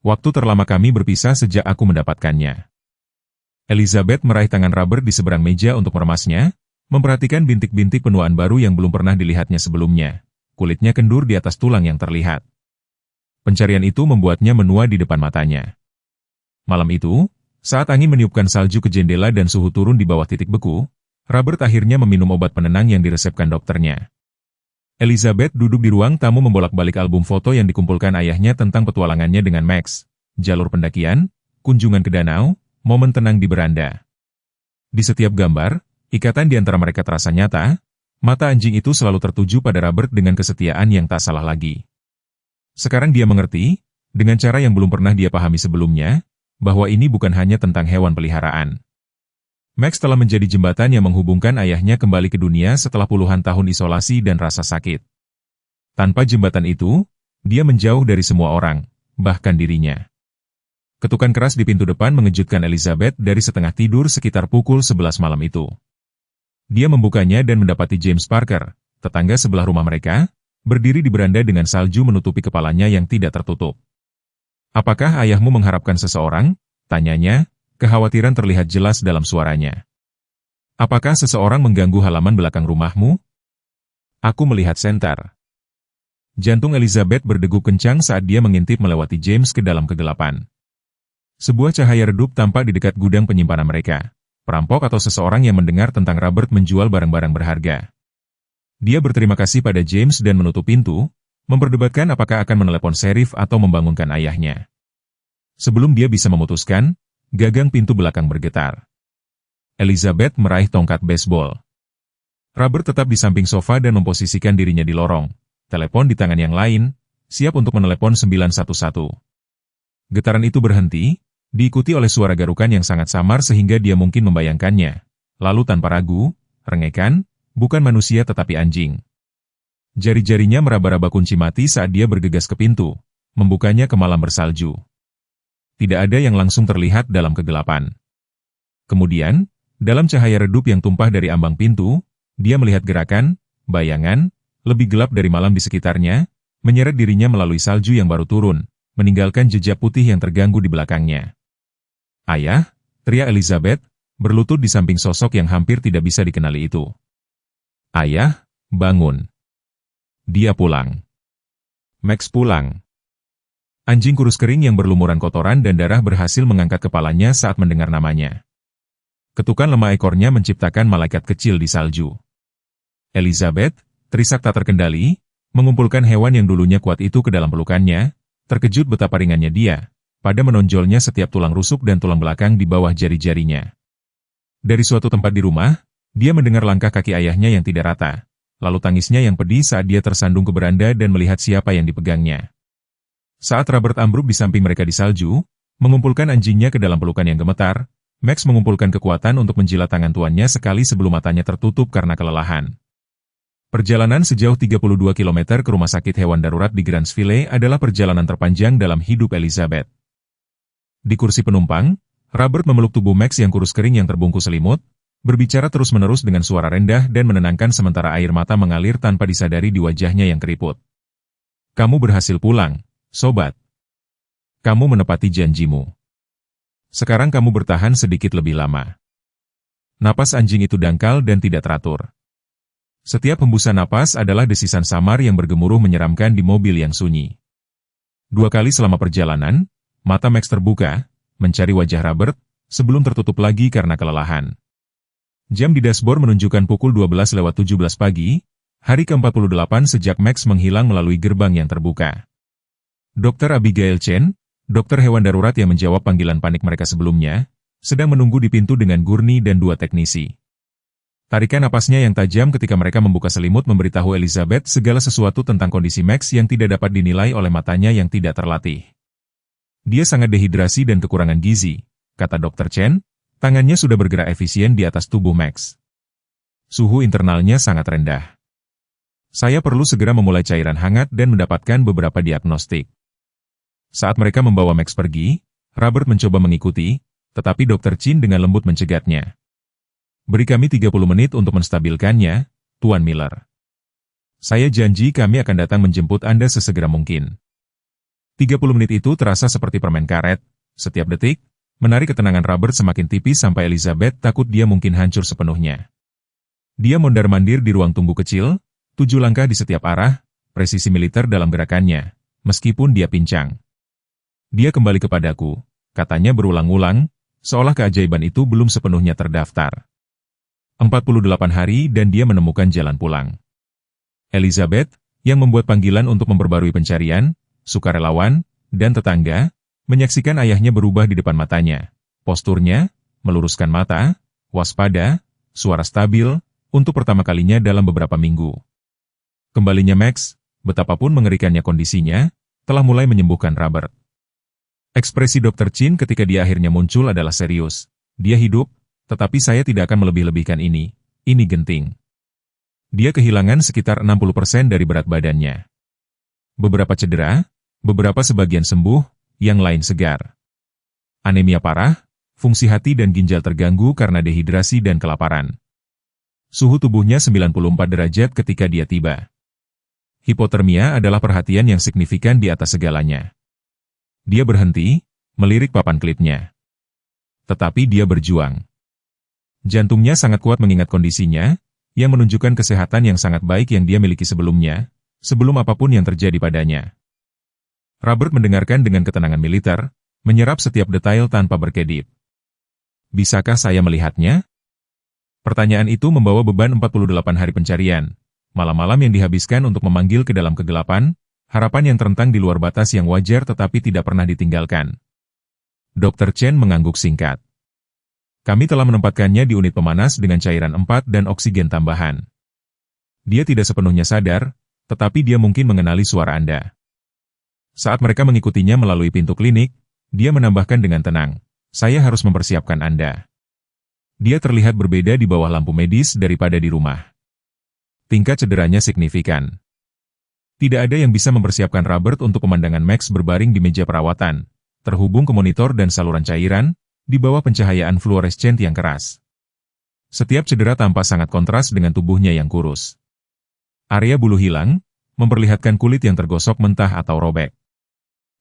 "Waktu terlama kami berpisah sejak aku mendapatkannya." Elizabeth meraih tangan Robert di seberang meja untuk meremasnya, memperhatikan bintik-bintik penuaan baru yang belum pernah dilihatnya sebelumnya. Kulitnya kendur di atas tulang yang terlihat. Pencarian itu membuatnya menua di depan matanya. Malam itu, saat angin meniupkan salju ke jendela dan suhu turun di bawah titik beku, Robert akhirnya meminum obat penenang yang diresepkan dokternya. Elizabeth duduk di ruang tamu membolak-balik album foto yang dikumpulkan ayahnya tentang petualangannya dengan Max, jalur pendakian, kunjungan ke danau, momen tenang di beranda. Di setiap gambar, ikatan di antara mereka terasa nyata, mata anjing itu selalu tertuju pada Robert dengan kesetiaan yang tak salah lagi. Sekarang dia mengerti, dengan cara yang belum pernah dia pahami sebelumnya, bahwa ini bukan hanya tentang hewan peliharaan. Max telah menjadi jembatan yang menghubungkan ayahnya kembali ke dunia setelah puluhan tahun isolasi dan rasa sakit. Tanpa jembatan itu, dia menjauh dari semua orang, bahkan dirinya. Ketukan keras di pintu depan mengejutkan Elizabeth dari setengah tidur sekitar pukul 11 malam itu. Dia membukanya dan mendapati James Parker, tetangga sebelah rumah mereka, berdiri di beranda dengan salju menutupi kepalanya yang tidak tertutup. "Apakah ayahmu mengharapkan seseorang?" tanyanya, kekhawatiran terlihat jelas dalam suaranya. "Apakah seseorang mengganggu halaman belakang rumahmu?" "Aku melihat Centaur." Jantung Elizabeth berdegup kencang saat dia mengintip melewati James ke dalam kegelapan. Sebuah cahaya redup tampak di dekat gudang penyimpanan mereka. Perampok atau seseorang yang mendengar tentang Robert menjual barang-barang berharga. Dia berterima kasih pada James dan menutup pintu, memperdebatkan apakah akan menelepon serif atau membangunkan ayahnya. Sebelum dia bisa memutuskan, gagang pintu belakang bergetar. Elizabeth meraih tongkat baseball. Robert tetap di samping sofa dan memposisikan dirinya di lorong, telepon di tangan yang lain, siap untuk menelepon 911. Getaran itu berhenti, diikuti oleh suara garukan yang sangat samar sehingga dia mungkin membayangkannya. Lalu tanpa ragu, rengekan, bukan manusia tetapi anjing. Jari-jarinya meraba-raba kunci mati saat dia bergegas ke pintu, membukanya ke malam bersalju. Tidak ada yang langsung terlihat dalam kegelapan. Kemudian, dalam cahaya redup yang tumpah dari ambang pintu, dia melihat gerakan, bayangan, lebih gelap dari malam di sekitarnya, menyeret dirinya melalui salju yang baru turun, meninggalkan jejak putih yang terganggu di belakangnya. "Ayah," teriak Elizabeth, berlutut di samping sosok yang hampir tidak bisa dikenali itu. "Ayah, bangun. Dia pulang." Max pulang. Anjing kurus kering yang berlumuran kotoran dan darah berhasil mengangkat kepalanya saat mendengar namanya. Ketukan lemah ekornya menciptakan malaikat kecil di salju. Elizabeth, terisak tak terkendali, mengumpulkan hewan yang dulunya kuat itu ke dalam pelukannya, terkejut betapa ringannya dia, pada menonjolnya setiap tulang rusuk dan tulang belakang di bawah jari-jarinya. Dari suatu tempat di rumah, dia mendengar langkah kaki ayahnya yang tidak rata. Lalu tangisnya yang pedih saat dia tersandung ke beranda dan melihat siapa yang dipegangnya. Saat Robert ambruk di samping mereka di salju, mengumpulkan anjingnya ke dalam pelukan yang gemetar, Max mengumpulkan kekuatan untuk menjilat tangan tuannya sekali sebelum matanya tertutup karena kelelahan. Perjalanan sejauh 32 km ke rumah sakit hewan darurat di Grantsville adalah perjalanan terpanjang dalam hidup Elizabeth. Di kursi penumpang, Robert memeluk tubuh Max yang kurus kering yang terbungkus selimut, berbicara terus-menerus dengan suara rendah dan menenangkan sementara air mata mengalir tanpa disadari di wajahnya yang keriput. Kamu berhasil pulang, sobat. Kamu menepati janjimu. Sekarang kamu bertahan sedikit lebih lama. Napas anjing itu dangkal dan tidak teratur. Setiap hembusan napas adalah desisan samar yang bergemuruh menyeramkan di mobil yang sunyi. 2 kali selama perjalanan, mata Max terbuka, mencari wajah Robert, sebelum tertutup lagi karena kelelahan. Jam di dashboard menunjukkan pukul 12:17 pagi, hari ke-48 sejak Max menghilang melalui gerbang yang terbuka. Dr. Abigail Chen, dokter hewan darurat yang menjawab panggilan panik mereka sebelumnya, sedang menunggu di pintu dengan Gurney dan 2 teknisi. Tarikan napasnya yang tajam ketika mereka membuka selimut memberitahu Elizabeth segala sesuatu tentang kondisi Max yang tidak dapat dinilai oleh matanya yang tidak terlatih. Dia sangat dehidrasi dan kekurangan gizi, kata Dr. Chen, tangannya sudah bergerak efisien di atas tubuh Max. Suhu internalnya sangat rendah. Saya perlu segera memulai cairan hangat dan mendapatkan beberapa diagnostik. Saat mereka membawa Max pergi, Robert mencoba mengikuti, tetapi Dr. Chen dengan lembut mencegatnya. Beri kami 30 menit untuk menstabilkannya, Tuan Miller. Saya janji kami akan datang menjemput Anda sesegera mungkin. 30 menit itu terasa seperti permen karet, setiap detik, menarik ketenangan Robert semakin tipis sampai Elizabeth takut dia mungkin hancur sepenuhnya. Dia mondar-mandir di ruang tunggu kecil, 7 langkah di setiap arah, presisi militer dalam gerakannya, meskipun dia pincang. Dia kembali kepadaku, katanya berulang-ulang, seolah keajaiban itu belum sepenuhnya terdaftar. 48 hari dan dia menemukan jalan pulang. Elizabeth, yang membuat panggilan untuk memperbarui pencarian, sukarelawan, dan tetangga, menyaksikan ayahnya berubah di depan matanya. Posturnya, meluruskan mata, waspada, suara stabil, untuk pertama kalinya dalam beberapa minggu. Kembalinya Max, betapapun mengerikannya kondisinya, telah mulai menyembuhkan Robert. Ekspresi Dr. Chen ketika dia akhirnya muncul adalah serius. Dia hidup, tetapi saya tidak akan melebih-lebihkan ini genting. Dia kehilangan sekitar 60% dari berat badannya. Beberapa cedera, beberapa sebagian sembuh, yang lain segar. Anemia parah, fungsi hati dan ginjal terganggu karena dehidrasi dan kelaparan. Suhu tubuhnya 94 derajat ketika dia tiba. Hipotermia adalah perhatian yang signifikan di atas segalanya. Dia berhenti, melirik papan klipnya. Tetapi dia berjuang. Jantungnya sangat kuat mengingat kondisinya, yang menunjukkan kesehatan yang sangat baik yang dia miliki sebelumnya, sebelum apapun yang terjadi padanya. Robert mendengarkan dengan ketenangan militer, menyerap setiap detail tanpa berkedip. Bisakah saya melihatnya? Pertanyaan itu membawa beban 48 hari pencarian, malam-malam yang dihabiskan untuk memanggil ke dalam kegelapan, harapan yang terentang di luar batas yang wajar tetapi tidak pernah ditinggalkan. Dr. Chen mengangguk singkat. Kami telah menempatkannya di unit pemanas dengan cairan 4 dan oksigen tambahan. Dia tidak sepenuhnya sadar, tetapi dia mungkin mengenali suara Anda. Saat mereka mengikutinya melalui pintu klinik, dia menambahkan dengan tenang, saya harus mempersiapkan Anda. Dia terlihat berbeda di bawah lampu medis daripada di rumah. Tingkat cederanya signifikan. Tidak ada yang bisa mempersiapkan Robert untuk pemandangan Max berbaring di meja perawatan, terhubung ke monitor dan saluran cairan, di bawah pencahayaan fluorescent yang keras. Setiap cedera tampak sangat kontras dengan tubuhnya yang kurus. Area bulu hilang, memperlihatkan kulit yang tergosok mentah atau robek.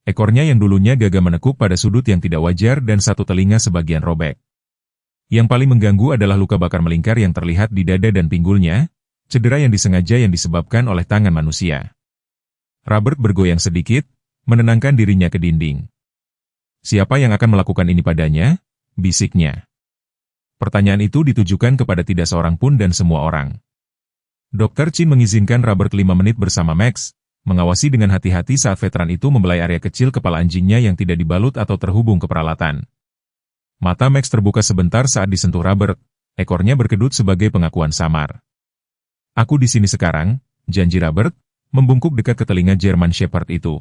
Ekornya yang dulunya gagah menekuk pada sudut yang tidak wajar dan satu telinga sebagian robek. Yang paling mengganggu adalah luka bakar melingkar yang terlihat di dada dan pinggulnya, cedera yang disengaja yang disebabkan oleh tangan manusia. Robert bergoyang sedikit, menenangkan dirinya ke dinding. Siapa yang akan melakukan ini padanya? Bisiknya. Pertanyaan itu ditujukan kepada tidak seorang pun dan semua orang. Dr. Chen mengizinkan Robert 5 menit bersama Max, mengawasi dengan hati-hati saat veteran itu membelai area kecil kepala anjingnya yang tidak dibalut atau terhubung ke peralatan. Mata Max terbuka sebentar saat disentuh Robert, ekornya berkedut sebagai pengakuan samar. Aku di sini sekarang, janji Robert, membungkuk dekat ke telinga German Shepherd itu.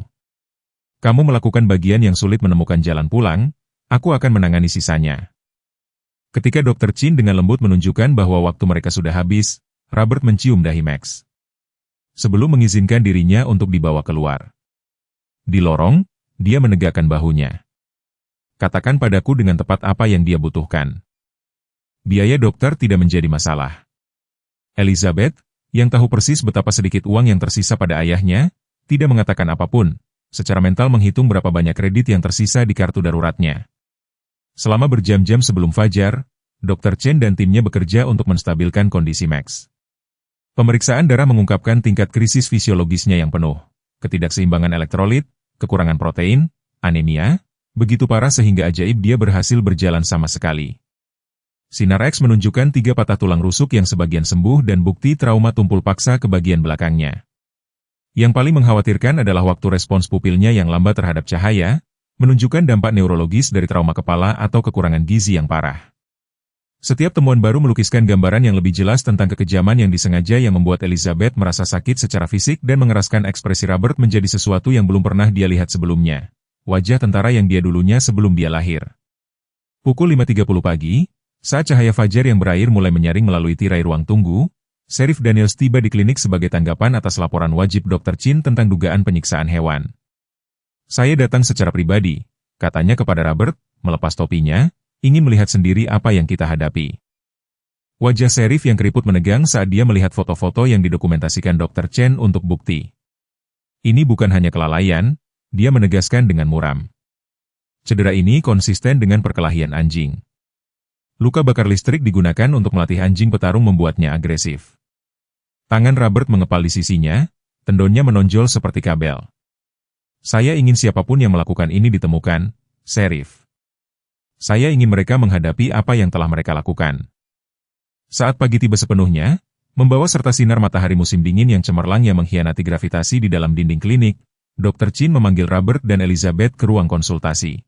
Kamu melakukan bagian yang sulit menemukan jalan pulang, aku akan menangani sisanya. Ketika Dr. Chin dengan lembut menunjukkan bahwa waktu mereka sudah habis, Robert mencium dahi Max. Sebelum mengizinkan dirinya untuk dibawa keluar. Di lorong, dia menegakkan bahunya. Katakan padaku dengan tepat apa yang dia butuhkan. Biaya dokter tidak menjadi masalah. Elizabeth, yang tahu persis betapa sedikit uang yang tersisa pada ayahnya, tidak mengatakan apapun, secara mental menghitung berapa banyak kredit yang tersisa di kartu daruratnya. Selama berjam-jam sebelum fajar, Dr. Chen dan timnya bekerja untuk menstabilkan kondisi Max. Pemeriksaan darah mengungkapkan tingkat krisis fisiologisnya yang penuh, ketidakseimbangan elektrolit, kekurangan protein, anemia, begitu parah sehingga ajaib dia berhasil berjalan sama sekali. Sinar X menunjukkan 3 patah tulang rusuk yang sebagian sembuh dan bukti trauma tumpul paksa ke bagian belakangnya. Yang paling mengkhawatirkan adalah waktu respons pupilnya yang lambat terhadap cahaya, menunjukkan dampak neurologis dari trauma kepala atau kekurangan gizi yang parah. Setiap temuan baru melukiskan gambaran yang lebih jelas tentang kekejaman yang disengaja yang membuat Elizabeth merasa sakit secara fisik dan mengeraskan ekspresi Robert menjadi sesuatu yang belum pernah dia lihat sebelumnya. Wajah tentara yang dia dulunya sebelum dia lahir. Pukul 5.30 pagi, saat cahaya fajar yang berair mulai menyaring melalui tirai ruang tunggu, Sheriff Daniels tiba di klinik sebagai tanggapan atas laporan wajib Dr. Chin tentang dugaan penyiksaan hewan. Saya datang secara pribadi, katanya kepada Robert, melepas topinya, ingin melihat sendiri apa yang kita hadapi. Wajah Sheriff yang keriput menegang saat dia melihat foto-foto yang didokumentasikan Dr. Chen untuk bukti. Ini bukan hanya kelalaian, dia menegaskan dengan muram. Cedera ini konsisten dengan perkelahian anjing. Luka bakar listrik digunakan untuk melatih anjing petarung membuatnya agresif. Tangan Robert mengepal di sisinya, tendonnya menonjol seperti kabel. Saya ingin siapapun yang melakukan ini ditemukan, Sheriff. Saya ingin mereka menghadapi apa yang telah mereka lakukan. Saat pagi tiba sepenuhnya, membawa serta sinar matahari musim dingin yang cemerlang yang mengkhianati gravitasi di dalam dinding klinik, Dr. Chin memanggil Robert dan Elizabeth ke ruang konsultasi.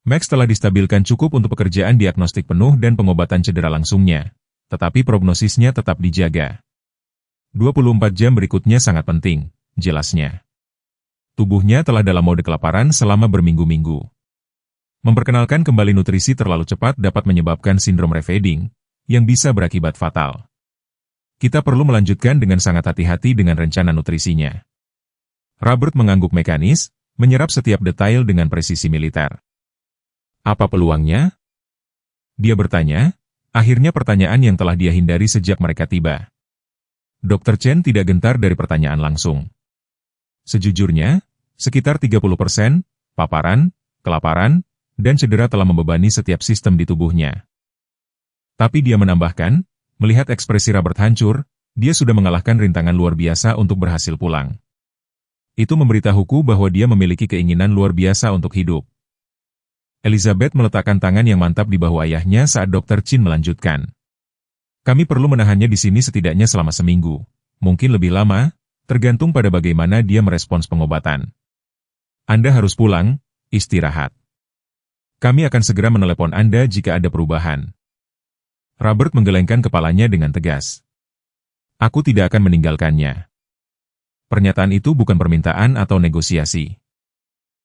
Max telah distabilkan cukup untuk pekerjaan diagnostik penuh dan pengobatan cedera langsungnya, tetapi prognosisnya tetap dijaga. 24 jam berikutnya sangat penting, jelasnya. Tubuhnya telah dalam mode kelaparan selama berminggu-minggu. Memperkenalkan kembali nutrisi terlalu cepat dapat menyebabkan sindrom refeeding, yang bisa berakibat fatal. Kita perlu melanjutkan dengan sangat hati-hati dengan rencana nutrisinya. Robert mengangguk mekanis, menyerap setiap detail dengan presisi militer. Apa peluangnya? Dia bertanya, akhirnya pertanyaan yang telah dia hindari sejak mereka tiba. Dr. Chen tidak gentar dari pertanyaan langsung. Sejujurnya, sekitar 30%, paparan, kelaparan, dan cedera telah membebani setiap sistem di tubuhnya. Tapi dia menambahkan, melihat ekspresi Robert hancur, dia sudah mengalahkan rintangan luar biasa untuk berhasil pulang. Itu memberitahuku bahwa dia memiliki keinginan luar biasa untuk hidup. Elizabeth meletakkan tangan yang mantap di bahu ayahnya saat Dr. Chin melanjutkan. Kami perlu menahannya di sini setidaknya selama seminggu, mungkin lebih lama, tergantung pada bagaimana dia merespons pengobatan. Anda harus pulang, istirahat. Kami akan segera menelepon Anda jika ada perubahan. Robert menggelengkan kepalanya dengan tegas. Aku tidak akan meninggalkannya. Pernyataan itu bukan permintaan atau negosiasi.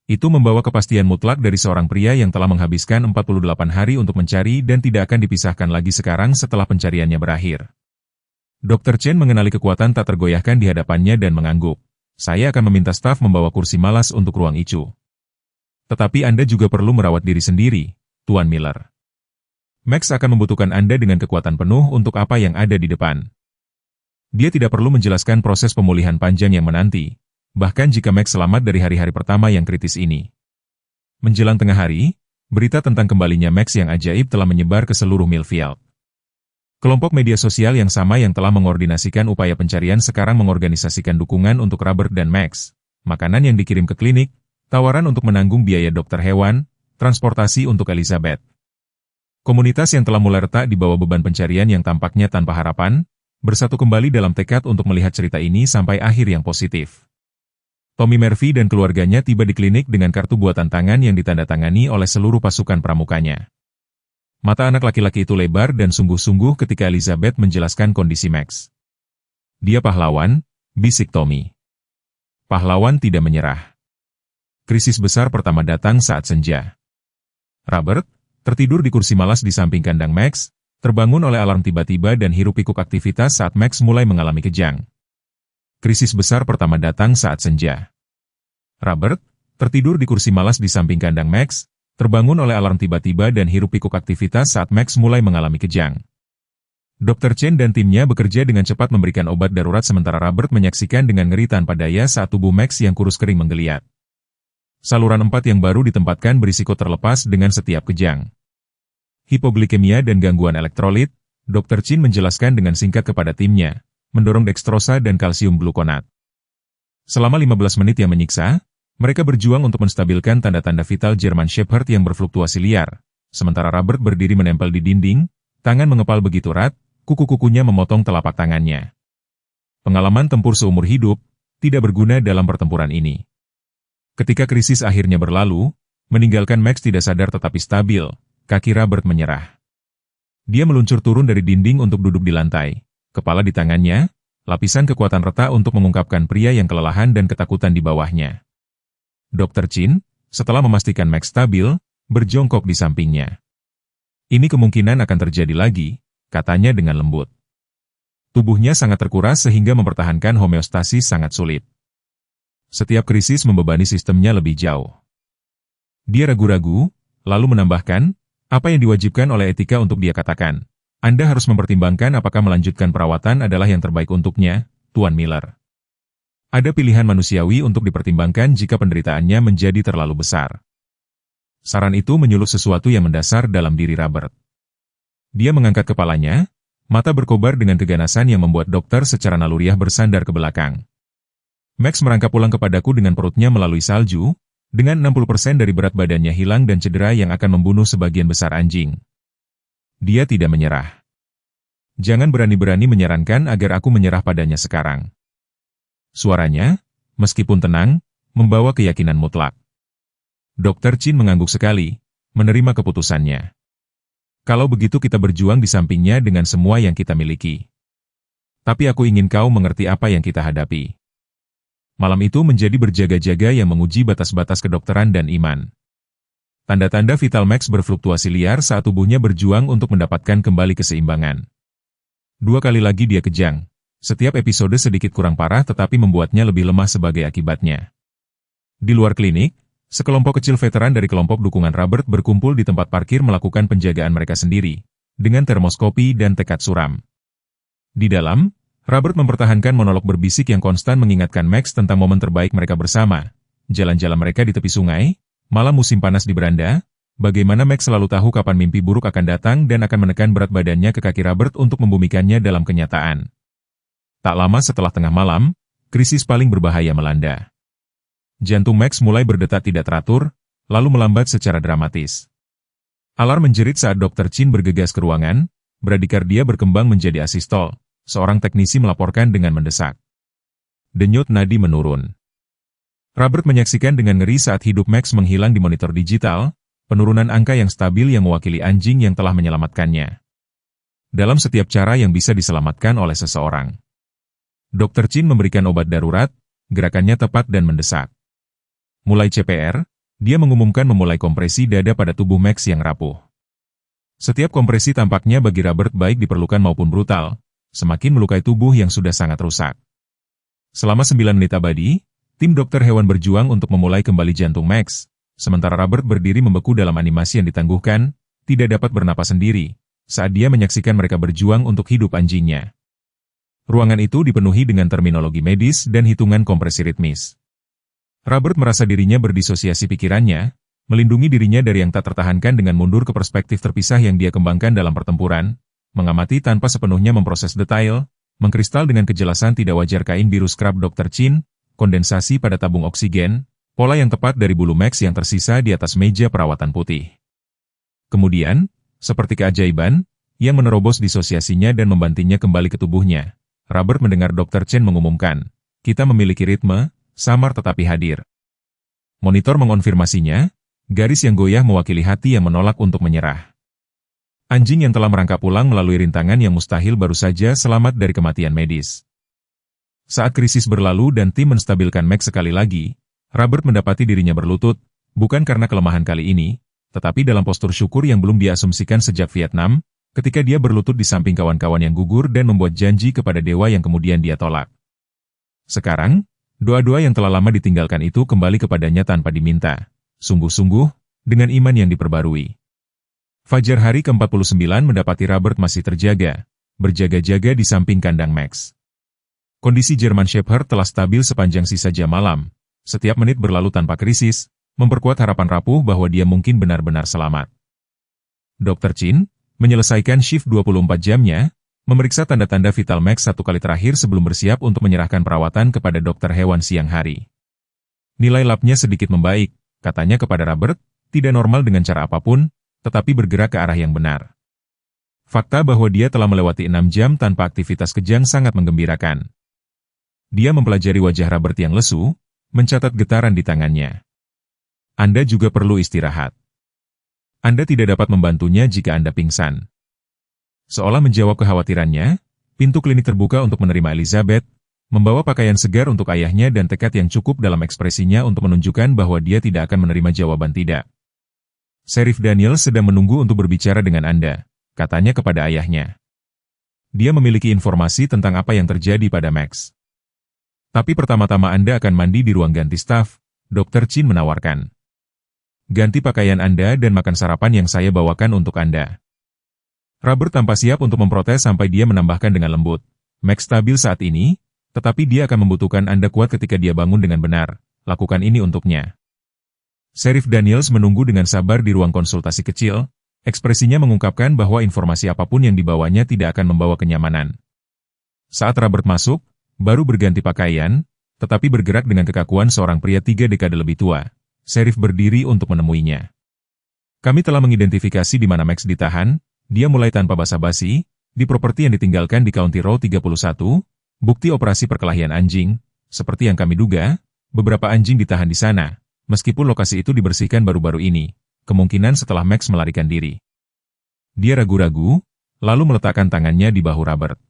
Itu membawa kepastian mutlak dari seorang pria yang telah menghabiskan 48 hari untuk mencari dan tidak akan dipisahkan lagi sekarang setelah pencariannya berakhir. Dr. Chen mengenali kekuatan tak tergoyahkan di hadapannya dan mengangguk. Saya akan meminta staf membawa kursi malas untuk ruang ICU. Tetapi Anda juga perlu merawat diri sendiri, Tuan Miller. Max akan membutuhkan Anda dengan kekuatan penuh untuk apa yang ada di depan. Dia tidak perlu menjelaskan proses pemulihan panjang yang menanti, bahkan jika Max selamat dari hari-hari pertama yang kritis ini. Menjelang tengah hari, berita tentang kembalinya Max yang ajaib telah menyebar ke seluruh Millfield. Kelompok media sosial yang sama yang telah mengordinasikan upaya pencarian sekarang mengorganisasikan dukungan untuk Robert dan Max, makanan yang dikirim ke klinik, tawaran untuk menanggung biaya dokter hewan, transportasi untuk Elizabeth. Komunitas yang telah mulai retak di bawah beban pencarian yang tampaknya tanpa harapan, bersatu kembali dalam tekad untuk melihat cerita ini sampai akhir yang positif. Tommy Murphy dan keluarganya tiba di klinik dengan kartu buatan tangan yang ditandatangani oleh seluruh pasukan pramukanya. Mata anak laki-laki itu lebar dan sungguh-sungguh ketika Elizabeth menjelaskan kondisi Max. Dia pahlawan, bisik Tommy. Pahlawan tidak menyerah. Krisis besar pertama datang saat senja. Robert, tertidur di kursi malas di samping kandang Max, terbangun oleh alarm tiba-tiba dan hiruk-pikuk aktivitas saat Max mulai mengalami kejang. Krisis besar pertama datang saat senja. Robert, tertidur di kursi malas di samping kandang Max, terbangun oleh alarm tiba-tiba dan hiruk-pikuk aktivitas saat Max mulai mengalami kejang. Dr. Chen dan timnya bekerja dengan cepat memberikan obat darurat sementara Robert menyaksikan dengan ngeri tanpa daya saat tubuh Max yang kurus kering menggeliat. Saluran 4 yang baru ditempatkan berisiko terlepas dengan setiap kejang. Hipoglikemia dan gangguan elektrolit, Dr. Chen menjelaskan dengan singkat kepada timnya, mendorong dekstrosa dan kalsium glukonat. Selama 15 menit yang menyiksa, mereka berjuang untuk menstabilkan tanda-tanda vital German Shepherd yang berfluktuasi liar, sementara Robert berdiri menempel di dinding, tangan mengepal begitu erat, kuku-kukunya memotong telapak tangannya. Pengalaman tempur seumur hidup tidak berguna dalam pertempuran ini. Ketika krisis akhirnya berlalu, meninggalkan Max tidak sadar tetapi stabil, kaki Robert menyerah. Dia meluncur turun dari dinding untuk duduk di lantai, kepala di tangannya, lapisan kekuatan retak untuk mengungkapkan pria yang kelelahan dan ketakutan di bawahnya. Dr. Chen, setelah memastikan Max stabil, berjongkok di sampingnya. Ini kemungkinan akan terjadi lagi, katanya dengan lembut. Tubuhnya sangat terkuras sehingga mempertahankan homeostasis sangat sulit. Setiap krisis membebani sistemnya lebih jauh. Dia ragu-ragu, lalu menambahkan, apa yang diwajibkan oleh etika untuk dia katakan. Anda harus mempertimbangkan apakah melanjutkan perawatan adalah yang terbaik untuknya, Tuan Miller. Ada pilihan manusiawi untuk dipertimbangkan jika penderitaannya menjadi terlalu besar. Saran itu menyulut sesuatu yang mendasar dalam diri Robert. Dia mengangkat kepalanya, mata berkobar dengan keganasan yang membuat dokter secara naluriah bersandar ke belakang. Max merangkap pulang kepadaku dengan perutnya melalui salju, dengan 60% dari berat badannya hilang dan cedera yang akan membunuh sebagian besar anjing. Dia tidak menyerah. Jangan berani-berani menyarankan agar aku menyerah padanya sekarang. Suaranya, meskipun tenang, membawa keyakinan mutlak. Dr. Chen mengangguk sekali, menerima keputusannya. Kalau begitu kita berjuang di sampingnya dengan semua yang kita miliki. Tapi aku ingin kau mengerti apa yang kita hadapi. Malam itu menjadi berjaga-jaga yang menguji batas-batas kedokteran dan iman. Tanda-tanda vital Max berfluktuasi liar saat tubuhnya berjuang untuk mendapatkan kembali keseimbangan. 2 kali lagi dia kejang. Setiap episode sedikit kurang parah tetapi membuatnya lebih lemah sebagai akibatnya. Di luar klinik, sekelompok kecil veteran dari kelompok dukungan Robert berkumpul di tempat parkir melakukan penjagaan mereka sendiri, dengan termoskopi dan tekad suram. Di dalam, Robert mempertahankan monolog berbisik yang konstan mengingatkan Max tentang momen terbaik mereka bersama, jalan-jalan mereka di tepi sungai, malam musim panas di beranda, bagaimana Max selalu tahu kapan mimpi buruk akan datang dan akan menekan berat badannya ke kaki Robert untuk membumikannya dalam kenyataan. Tak lama setelah tengah malam, krisis paling berbahaya melanda. Jantung Max mulai berdetak tidak teratur, lalu melambat secara dramatis. Alarm menjerit saat Dr. Chen bergegas ke ruangan, bradikardia berkembang menjadi asistol, seorang teknisi melaporkan dengan mendesak. Denyut nadi menurun. Robert menyaksikan dengan ngeri saat hidup Max menghilang di monitor digital, penurunan angka yang stabil yang mewakili anjing yang telah menyelamatkannya. Dalam setiap cara yang bisa diselamatkan oleh seseorang. Dr. Chen memberikan obat darurat, gerakannya tepat dan mendesak. Mulai CPR, dia mengumumkan memulai kompresi dada pada tubuh Max yang rapuh. Setiap kompresi tampaknya bagi Robert baik diperlukan maupun brutal, semakin melukai tubuh yang sudah sangat rusak. Selama 9 menit abadi, tim dokter hewan berjuang untuk memulai kembali jantung Max, sementara Robert berdiri membeku dalam animasi yang ditangguhkan, tidak dapat bernapas sendiri, saat dia menyaksikan mereka berjuang untuk hidup anjingnya. Ruangan itu dipenuhi dengan terminologi medis dan hitungan kompresi ritmis. Robert merasa dirinya berdisosiasi pikirannya, melindungi dirinya dari yang tak tertahankan dengan mundur ke perspektif terpisah yang dia kembangkan dalam pertempuran, mengamati tanpa sepenuhnya memproses detail, mengkristal dengan kejelasan tidak wajar kain biru scrub Dr. Chen, kondensasi pada tabung oksigen, pola yang tepat dari bulu Max yang tersisa di atas meja perawatan putih. Kemudian, seperti keajaiban, yang menerobos disosiasinya dan membantingnya kembali ke tubuhnya, Robert mendengar Dr. Chen mengumumkan, kita memiliki ritme, samar tetapi hadir. Monitor mengonfirmasinya, garis yang goyah mewakili hati yang menolak untuk menyerah. Anjing yang telah merangkak pulang melalui rintangan yang mustahil baru saja selamat dari kematian medis. Saat krisis berlalu dan tim menstabilkan Max sekali lagi, Robert mendapati dirinya berlutut, bukan karena kelemahan kali ini, tetapi dalam postur syukur yang belum diasumsikan sejak Vietnam, ketika dia berlutut di samping kawan-kawan yang gugur dan membuat janji kepada dewa yang kemudian dia tolak. Sekarang, doa-doa yang telah lama ditinggalkan itu kembali kepadanya tanpa diminta, sungguh-sungguh, dengan iman yang diperbarui. Fajar hari ke-49 mendapati Robert masih terjaga, berjaga-jaga di samping kandang Max. Kondisi German Shepherd telah stabil sepanjang sisa jam malam. Setiap menit berlalu tanpa krisis, memperkuat harapan rapuh bahwa dia mungkin benar-benar selamat. Dr. Chin menyelesaikan shift 24 jamnya, memeriksa tanda-tanda vital Max satu kali terakhir sebelum bersiap untuk menyerahkan perawatan kepada dokter hewan siang hari. Nilai labnya sedikit membaik, katanya kepada Robert, tidak normal dengan cara apapun, tetapi bergerak ke arah yang benar. Fakta bahwa dia telah melewati 6 jam tanpa aktivitas kejang sangat menggembirakan. Dia mempelajari wajah Robert yang lesu, mencatat getaran di tangannya. Anda juga perlu istirahat. Anda tidak dapat membantunya jika Anda pingsan. Seolah menjawab kekhawatirannya, pintu klinik terbuka untuk menerima Elizabeth, membawa pakaian segar untuk ayahnya dan tekad yang cukup dalam ekspresinya untuk menunjukkan bahwa dia tidak akan menerima jawaban tidak. Sheriff Daniel sedang menunggu untuk berbicara dengan Anda, katanya kepada ayahnya. Dia memiliki informasi tentang apa yang terjadi pada Max. Tapi pertama-tama Anda akan mandi di ruang ganti staf, Dr. Chin menawarkan. Ganti pakaian Anda dan makan sarapan yang saya bawakan untuk Anda. Robert tampak siap untuk memprotes sampai dia menambahkan dengan lembut. Max stabil saat ini, tetapi dia akan membutuhkan Anda kuat ketika dia bangun dengan benar. Lakukan ini untuknya. Sheriff Daniels menunggu dengan sabar di ruang konsultasi kecil, ekspresinya mengungkapkan bahwa informasi apapun yang dibawanya tidak akan membawa kenyamanan. Saat Robert masuk, baru berganti pakaian, tetapi bergerak dengan kekakuan seorang pria 3 dekade lebih tua, Sheriff berdiri untuk menemuinya. Kami telah mengidentifikasi di mana Max ditahan, dia mulai tanpa basa-basi, di properti yang ditinggalkan di County Road 31, bukti operasi perkelahian anjing, seperti yang kami duga, beberapa anjing ditahan di sana. Meskipun lokasi itu dibersihkan baru-baru ini, kemungkinan setelah Max melarikan diri. Dia ragu-ragu, lalu meletakkan tangannya di bahu Robert.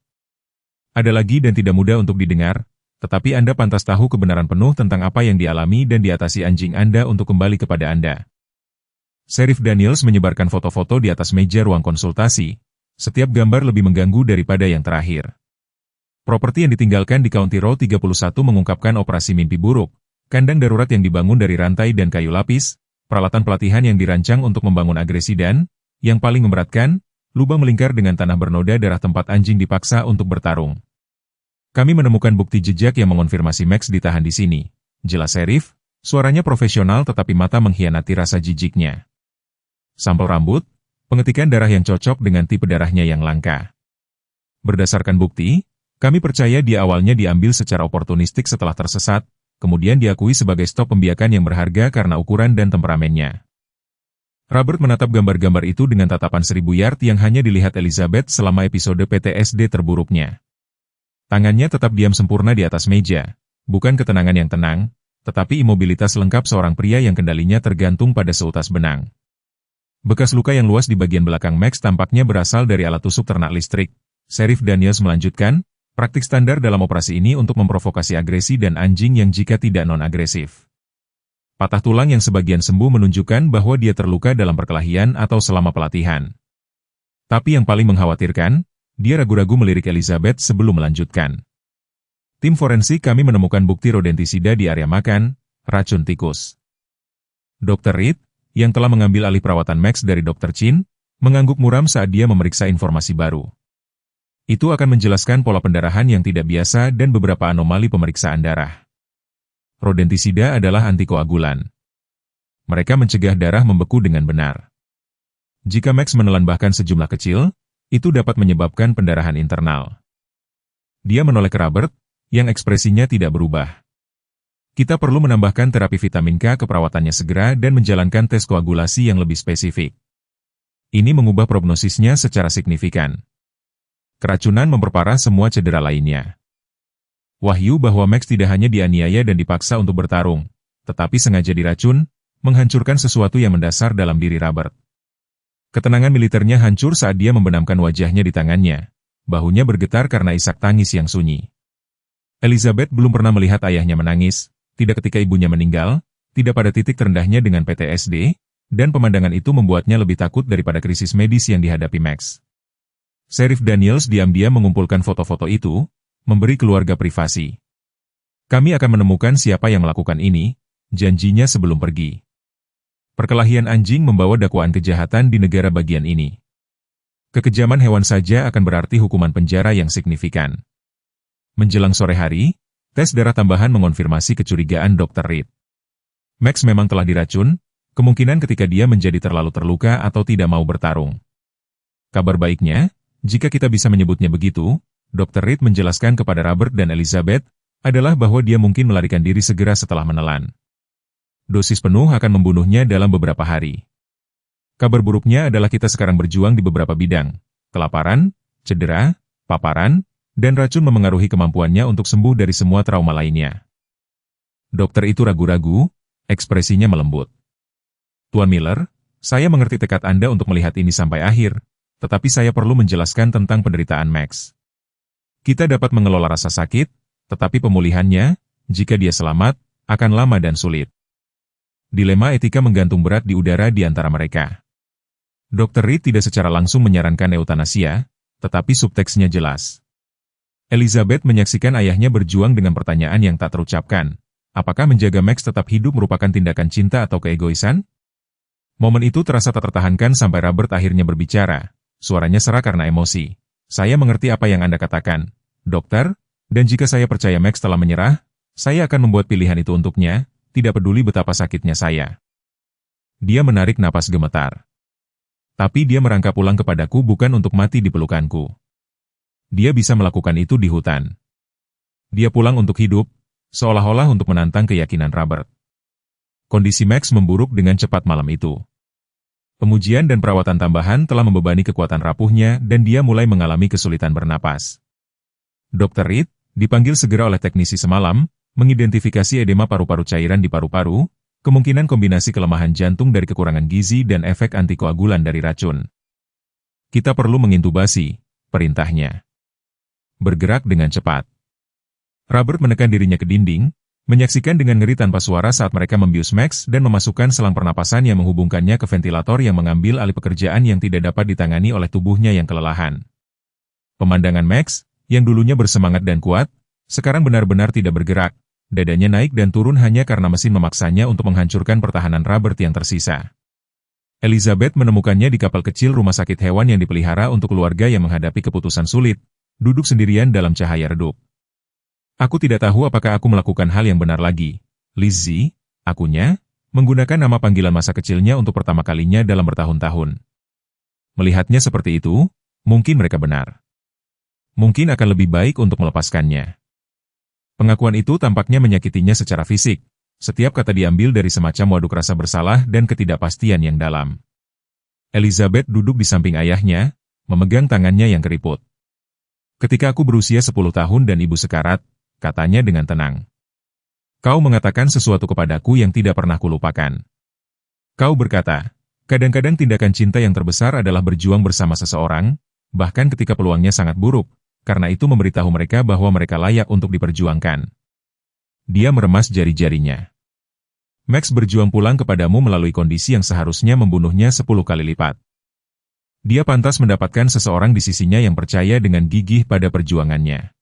Ada lagi dan tidak mudah untuk didengar, tetapi Anda pantas tahu kebenaran penuh tentang apa yang dialami dan diatasi anjing Anda untuk kembali kepada Anda. Sheriff Daniels menyebarkan foto-foto di atas meja ruang konsultasi. Setiap gambar lebih mengganggu daripada yang terakhir. Properti yang ditinggalkan di County Road 31 mengungkapkan operasi mimpi buruk. Kandang darurat yang dibangun dari rantai dan kayu lapis, peralatan pelatihan yang dirancang untuk membangun agresi dan, yang paling memberatkan, lubang melingkar dengan tanah bernoda darah tempat anjing dipaksa untuk bertarung. Kami menemukan bukti jejak yang mengonfirmasi Max ditahan di sini. Jelas Sheriff, suaranya profesional tetapi mata mengkhianati rasa jijiknya. Sampel rambut, pengetikan darah yang cocok dengan tipe darahnya yang langka. Berdasarkan bukti, kami percaya dia awalnya diambil secara oportunistik setelah tersesat, kemudian diakui sebagai stok pembiakan yang berharga karena ukuran dan temperamennya. Robert menatap gambar-gambar itu dengan tatapan 1000 yard yang hanya dilihat Elizabeth selama episode PTSD terburuknya. Tangannya tetap diam sempurna di atas meja, bukan ketenangan yang tenang, tetapi imobilitas lengkap seorang pria yang kendalinya tergantung pada seutas benang. Bekas luka yang luas di bagian belakang Max tampaknya berasal dari alat tusuk ternak listrik. Sheriff Daniels melanjutkan, praktik standar dalam operasi ini untuk memprovokasi agresi dan anjing yang jika tidak non-agresif. Patah tulang yang sebagian sembuh menunjukkan bahwa dia terluka dalam perkelahian atau selama pelatihan. Tapi yang paling mengkhawatirkan, dia ragu-ragu melirik Elizabeth sebelum melanjutkan. Tim forensik kami menemukan bukti rodentisida di area makan, racun tikus. Dr. Reed, yang telah mengambil alih perawatan Max dari Dr. Chin, mengangguk muram saat dia memeriksa informasi baru. Itu akan menjelaskan pola pendarahan yang tidak biasa dan beberapa anomali pemeriksaan darah. Rodentisida adalah antikoagulan. Mereka mencegah darah membeku dengan benar. Jika Max menelan bahkan sejumlah kecil, itu dapat menyebabkan pendarahan internal. Dia menoleh ke Robert, yang ekspresinya tidak berubah. Kita perlu menambahkan terapi vitamin K ke perawatannya segera dan menjalankan tes koagulasi yang lebih spesifik. Ini mengubah prognosisnya secara signifikan. Keracunan memperparah semua cedera lainnya. Wahyu bahwa Max tidak hanya dianiaya dan dipaksa untuk bertarung, tetapi sengaja diracun, menghancurkan sesuatu yang mendasar dalam diri Robert. Ketenangan militernya hancur saat dia membenamkan wajahnya di tangannya. Bahunya bergetar karena isak tangis yang sunyi. Elizabeth belum pernah melihat ayahnya menangis, tidak ketika ibunya meninggal, tidak pada titik terendahnya dengan PTSD, dan pemandangan itu membuatnya lebih takut daripada krisis medis yang dihadapi Max. Sheriff Daniels diam-diam mengumpulkan foto-foto itu, memberi keluarga privasi. Kami akan menemukan siapa yang melakukan ini, janjinya sebelum pergi. Perkelahian anjing membawa dakwaan kejahatan di negara bagian ini. Kekejaman hewan saja akan berarti hukuman penjara yang signifikan. Menjelang sore hari, tes darah tambahan mengonfirmasi kecurigaan Dr. Reed. Max memang telah diracun, kemungkinan ketika dia menjadi terlalu terluka atau tidak mau bertarung. Kabar baiknya, jika kita bisa menyebutnya begitu, Dr. Reed menjelaskan kepada Robert dan Elizabeth, adalah bahwa dia mungkin melarikan diri segera setelah menelan. Dosis penuh akan membunuhnya dalam beberapa hari. Kabar buruknya adalah kita sekarang berjuang di beberapa bidang, kelaparan, cedera, paparan, dan racun memengaruhi kemampuannya untuk sembuh dari semua trauma lainnya. Dokter itu ragu-ragu, ekspresinya melembut. Tuan Miller, saya mengerti tekad Anda untuk melihat ini sampai akhir, tetapi saya perlu menjelaskan tentang penderitaan Max. Kita dapat mengelola rasa sakit, tetapi pemulihannya, jika dia selamat, akan lama dan sulit. Dilema etika menggantung berat di udara di antara mereka. Dr. Reed tidak secara langsung menyarankan eutanasia, tetapi subteksnya jelas. Elizabeth menyaksikan ayahnya berjuang dengan pertanyaan yang tak terucapkan. Apakah menjaga Max tetap hidup merupakan tindakan cinta atau keegoisan? Momen itu terasa tak tertahankan sampai Robert akhirnya berbicara. Suaranya serak karena emosi. Saya mengerti apa yang Anda katakan, dokter, dan jika saya percaya Max telah menyerah, saya akan membuat pilihan itu untuknya, tidak peduli betapa sakitnya saya. Dia menarik napas gemetar. Tapi dia merangkap pulang kepadaku bukan untuk mati di pelukanku. Dia bisa melakukan itu di hutan. Dia pulang untuk hidup, seolah-olah untuk menantang keyakinan Robert. Kondisi Max memburuk dengan cepat malam itu. Pemujian dan perawatan tambahan telah membebani kekuatan rapuhnya dan dia mulai mengalami kesulitan bernapas. Dr. Reed, dipanggil segera oleh teknisi semalam, mengidentifikasi edema paru-paru cairan di paru-paru, kemungkinan kombinasi kelemahan jantung dari kekurangan gizi dan efek antikoagulan dari racun. Kita perlu mengintubasi, perintahnya. Bergerak dengan cepat. Robert menekan dirinya ke dinding, menyaksikan dengan ngeri tanpa suara saat mereka membius Max dan memasukkan selang pernapasan yang menghubungkannya ke ventilator yang mengambil alih pekerjaan yang tidak dapat ditangani oleh tubuhnya yang kelelahan. Pemandangan Max, yang dulunya bersemangat dan kuat, sekarang benar-benar tidak bergerak, dadanya naik dan turun hanya karena mesin memaksanya untuk menghancurkan pertahanan Robert yang tersisa. Elizabeth menemukannya di kapal kecil rumah sakit hewan yang dipelihara untuk keluarga yang menghadapi keputusan sulit, duduk sendirian dalam cahaya redup. Aku tidak tahu apakah aku melakukan hal yang benar lagi. Lizzie, akunya, menggunakan nama panggilan masa kecilnya untuk pertama kalinya dalam bertahun-tahun. Melihatnya seperti itu, mungkin mereka benar. Mungkin akan lebih baik untuk melepaskannya. Pengakuan itu tampaknya menyakitinya secara fisik. Setiap kata diambil dari semacam waduk rasa bersalah dan ketidakpastian yang dalam. Elizabeth duduk di samping ayahnya, memegang tangannya yang keriput. Ketika aku berusia 10 tahun dan ibu sekarat, katanya dengan tenang. Kau mengatakan sesuatu kepadaku yang tidak pernah kulupakan. Kau berkata, kadang-kadang tindakan cinta yang terbesar adalah berjuang bersama seseorang, bahkan ketika peluangnya sangat buruk, karena itu memberitahu mereka bahwa mereka layak untuk diperjuangkan. Dia meremas jari-jarinya. Max berjuang pulang kepadamu melalui kondisi yang seharusnya membunuhnya 10 kali lipat. Dia pantas mendapatkan seseorang di sisinya yang percaya dengan gigih pada perjuangannya.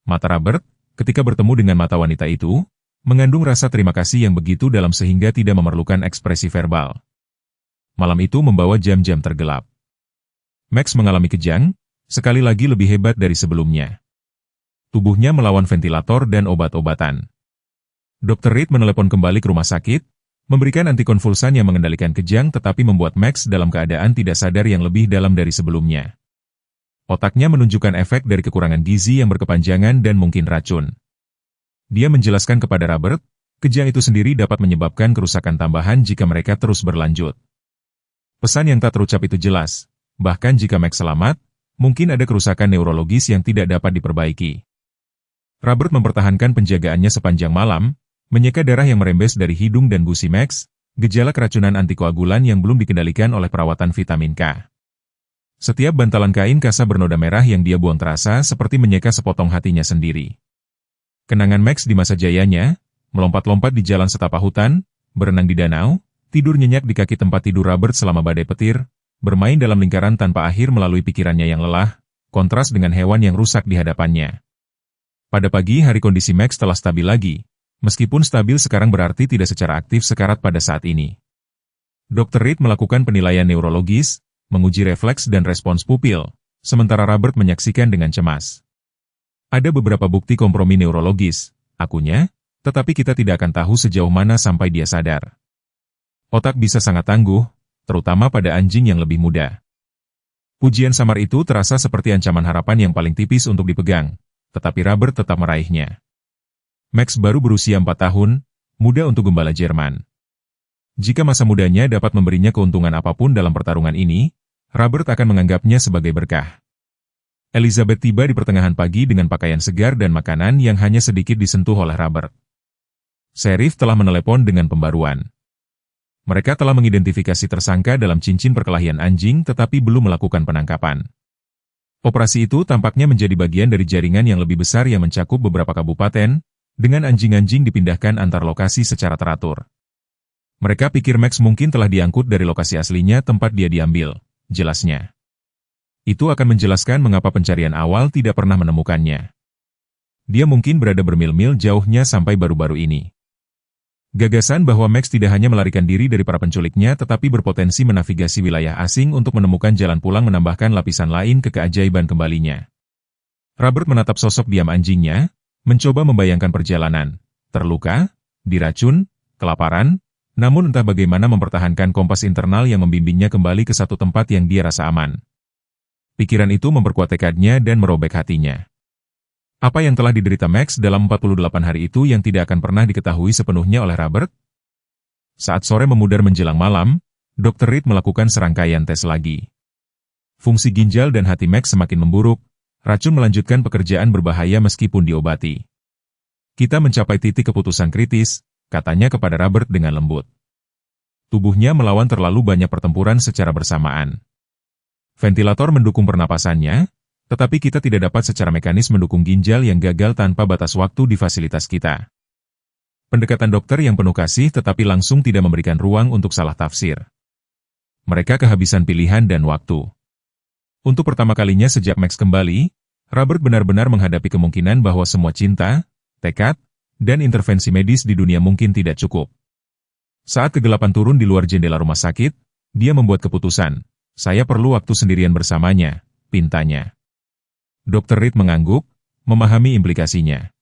Mata Robert, ketika bertemu dengan mata wanita itu, mengandung rasa terima kasih yang begitu dalam sehingga tidak memerlukan ekspresi verbal. Malam itu membawa jam-jam tergelap. Max mengalami kejang, sekali lagi lebih hebat dari sebelumnya. Tubuhnya melawan ventilator dan obat-obatan. Dr. Reed menelepon kembali ke rumah sakit, memberikan antikonvulsan yang mengendalikan kejang tetapi membuat Max dalam keadaan tidak sadar yang lebih dalam dari sebelumnya. Otaknya menunjukkan efek dari kekurangan gizi yang berkepanjangan dan mungkin racun. Dia menjelaskan kepada Robert, kejang itu sendiri dapat menyebabkan kerusakan tambahan jika mereka terus berlanjut. Pesan yang tak terucap itu jelas, bahkan jika Max selamat, mungkin ada kerusakan neurologis yang tidak dapat diperbaiki. Robert mempertahankan penjagaannya sepanjang malam, menyeka darah yang merembes dari hidung dan gusi Max, gejala keracunan antikoagulan yang belum dikendalikan oleh perawatan vitamin K. Setiap bantalan kain kasa bernoda merah yang dia buang terasa seperti menyeka sepotong hatinya sendiri. Kenangan Max di masa jayanya, melompat-lompat di jalan setapak hutan, berenang di danau, Tidur nyenyak di kaki tempat tidur Robert selama badai petir, bermain dalam lingkaran tanpa akhir melalui pikirannya yang lelah, kontras dengan hewan yang rusak di hadapannya. Pada pagi hari kondisi Max telah stabil lagi, meskipun stabil sekarang berarti tidak secara aktif sekarat pada saat ini. Dr. Reed melakukan penilaian neurologis, menguji refleks dan respons pupil, sementara Robert menyaksikan dengan cemas. Ada beberapa bukti kompromi neurologis, akunya, tetapi kita tidak akan tahu sejauh mana sampai dia sadar. Otak bisa sangat tangguh, terutama pada anjing yang lebih muda. Pujian samar itu terasa seperti ancaman harapan yang paling tipis untuk dipegang, tetapi Robert tetap meraihnya. Max baru berusia 4 tahun, muda untuk gembala Jerman. Jika masa mudanya dapat memberinya keuntungan apapun dalam pertarungan ini, Robert akan menganggapnya sebagai berkah. Elizabeth tiba di pertengahan pagi dengan pakaian segar dan makanan yang hanya sedikit disentuh oleh Robert. Sheriff telah menelepon dengan pembaruan. Mereka telah mengidentifikasi tersangka dalam cincin perkelahian anjing tetapi belum melakukan penangkapan. Operasi itu tampaknya menjadi bagian dari jaringan yang lebih besar yang mencakup beberapa kabupaten, dengan anjing-anjing dipindahkan antar lokasi secara teratur. Mereka pikir Max mungkin telah diangkut dari lokasi aslinya tempat dia diambil, jelasnya. Itu akan menjelaskan mengapa pencarian awal tidak pernah menemukannya. Dia mungkin berada bermil-mil jauhnya sampai baru-baru ini. Gagasan bahwa Max tidak hanya melarikan diri dari para penculiknya tetapi berpotensi menavigasi wilayah asing untuk menemukan jalan pulang menambahkan lapisan lain ke keajaiban kembalinya. Robert menatap sosok diam anjingnya, mencoba membayangkan perjalanan, terluka, diracun, kelaparan, namun entah bagaimana mempertahankan kompas internal yang membimbingnya kembali ke satu tempat yang dia rasa aman. Pikiran itu memperkuat tekadnya dan merobek hatinya. Apa yang telah diderita Max dalam 48 hari itu yang tidak akan pernah diketahui sepenuhnya oleh Robert? Saat sore memudar menjelang malam, Dr. Reed melakukan serangkaian tes lagi. Fungsi ginjal dan hati Max semakin memburuk, racun melanjutkan pekerjaan berbahaya meskipun diobati. Kita mencapai titik keputusan kritis, katanya kepada Robert dengan lembut. Tubuhnya melawan terlalu banyak pertempuran secara bersamaan. Ventilator mendukung pernapasannya, tetapi kita tidak dapat secara mekanis mendukung ginjal yang gagal tanpa batas waktu di fasilitas kita. Pendekatan dokter yang penuh kasih tetapi langsung tidak memberikan ruang untuk salah tafsir. Mereka kehabisan pilihan dan waktu. Untuk pertama kalinya sejak Max kembali, Robert benar-benar menghadapi kemungkinan bahwa semua cinta, tekad, dan intervensi medis di dunia mungkin tidak cukup. Saat kegelapan turun di luar jendela rumah sakit, dia membuat keputusan, saya perlu waktu sendirian bersamanya, pintanya. Dr. Reed mengangguk, memahami implikasinya.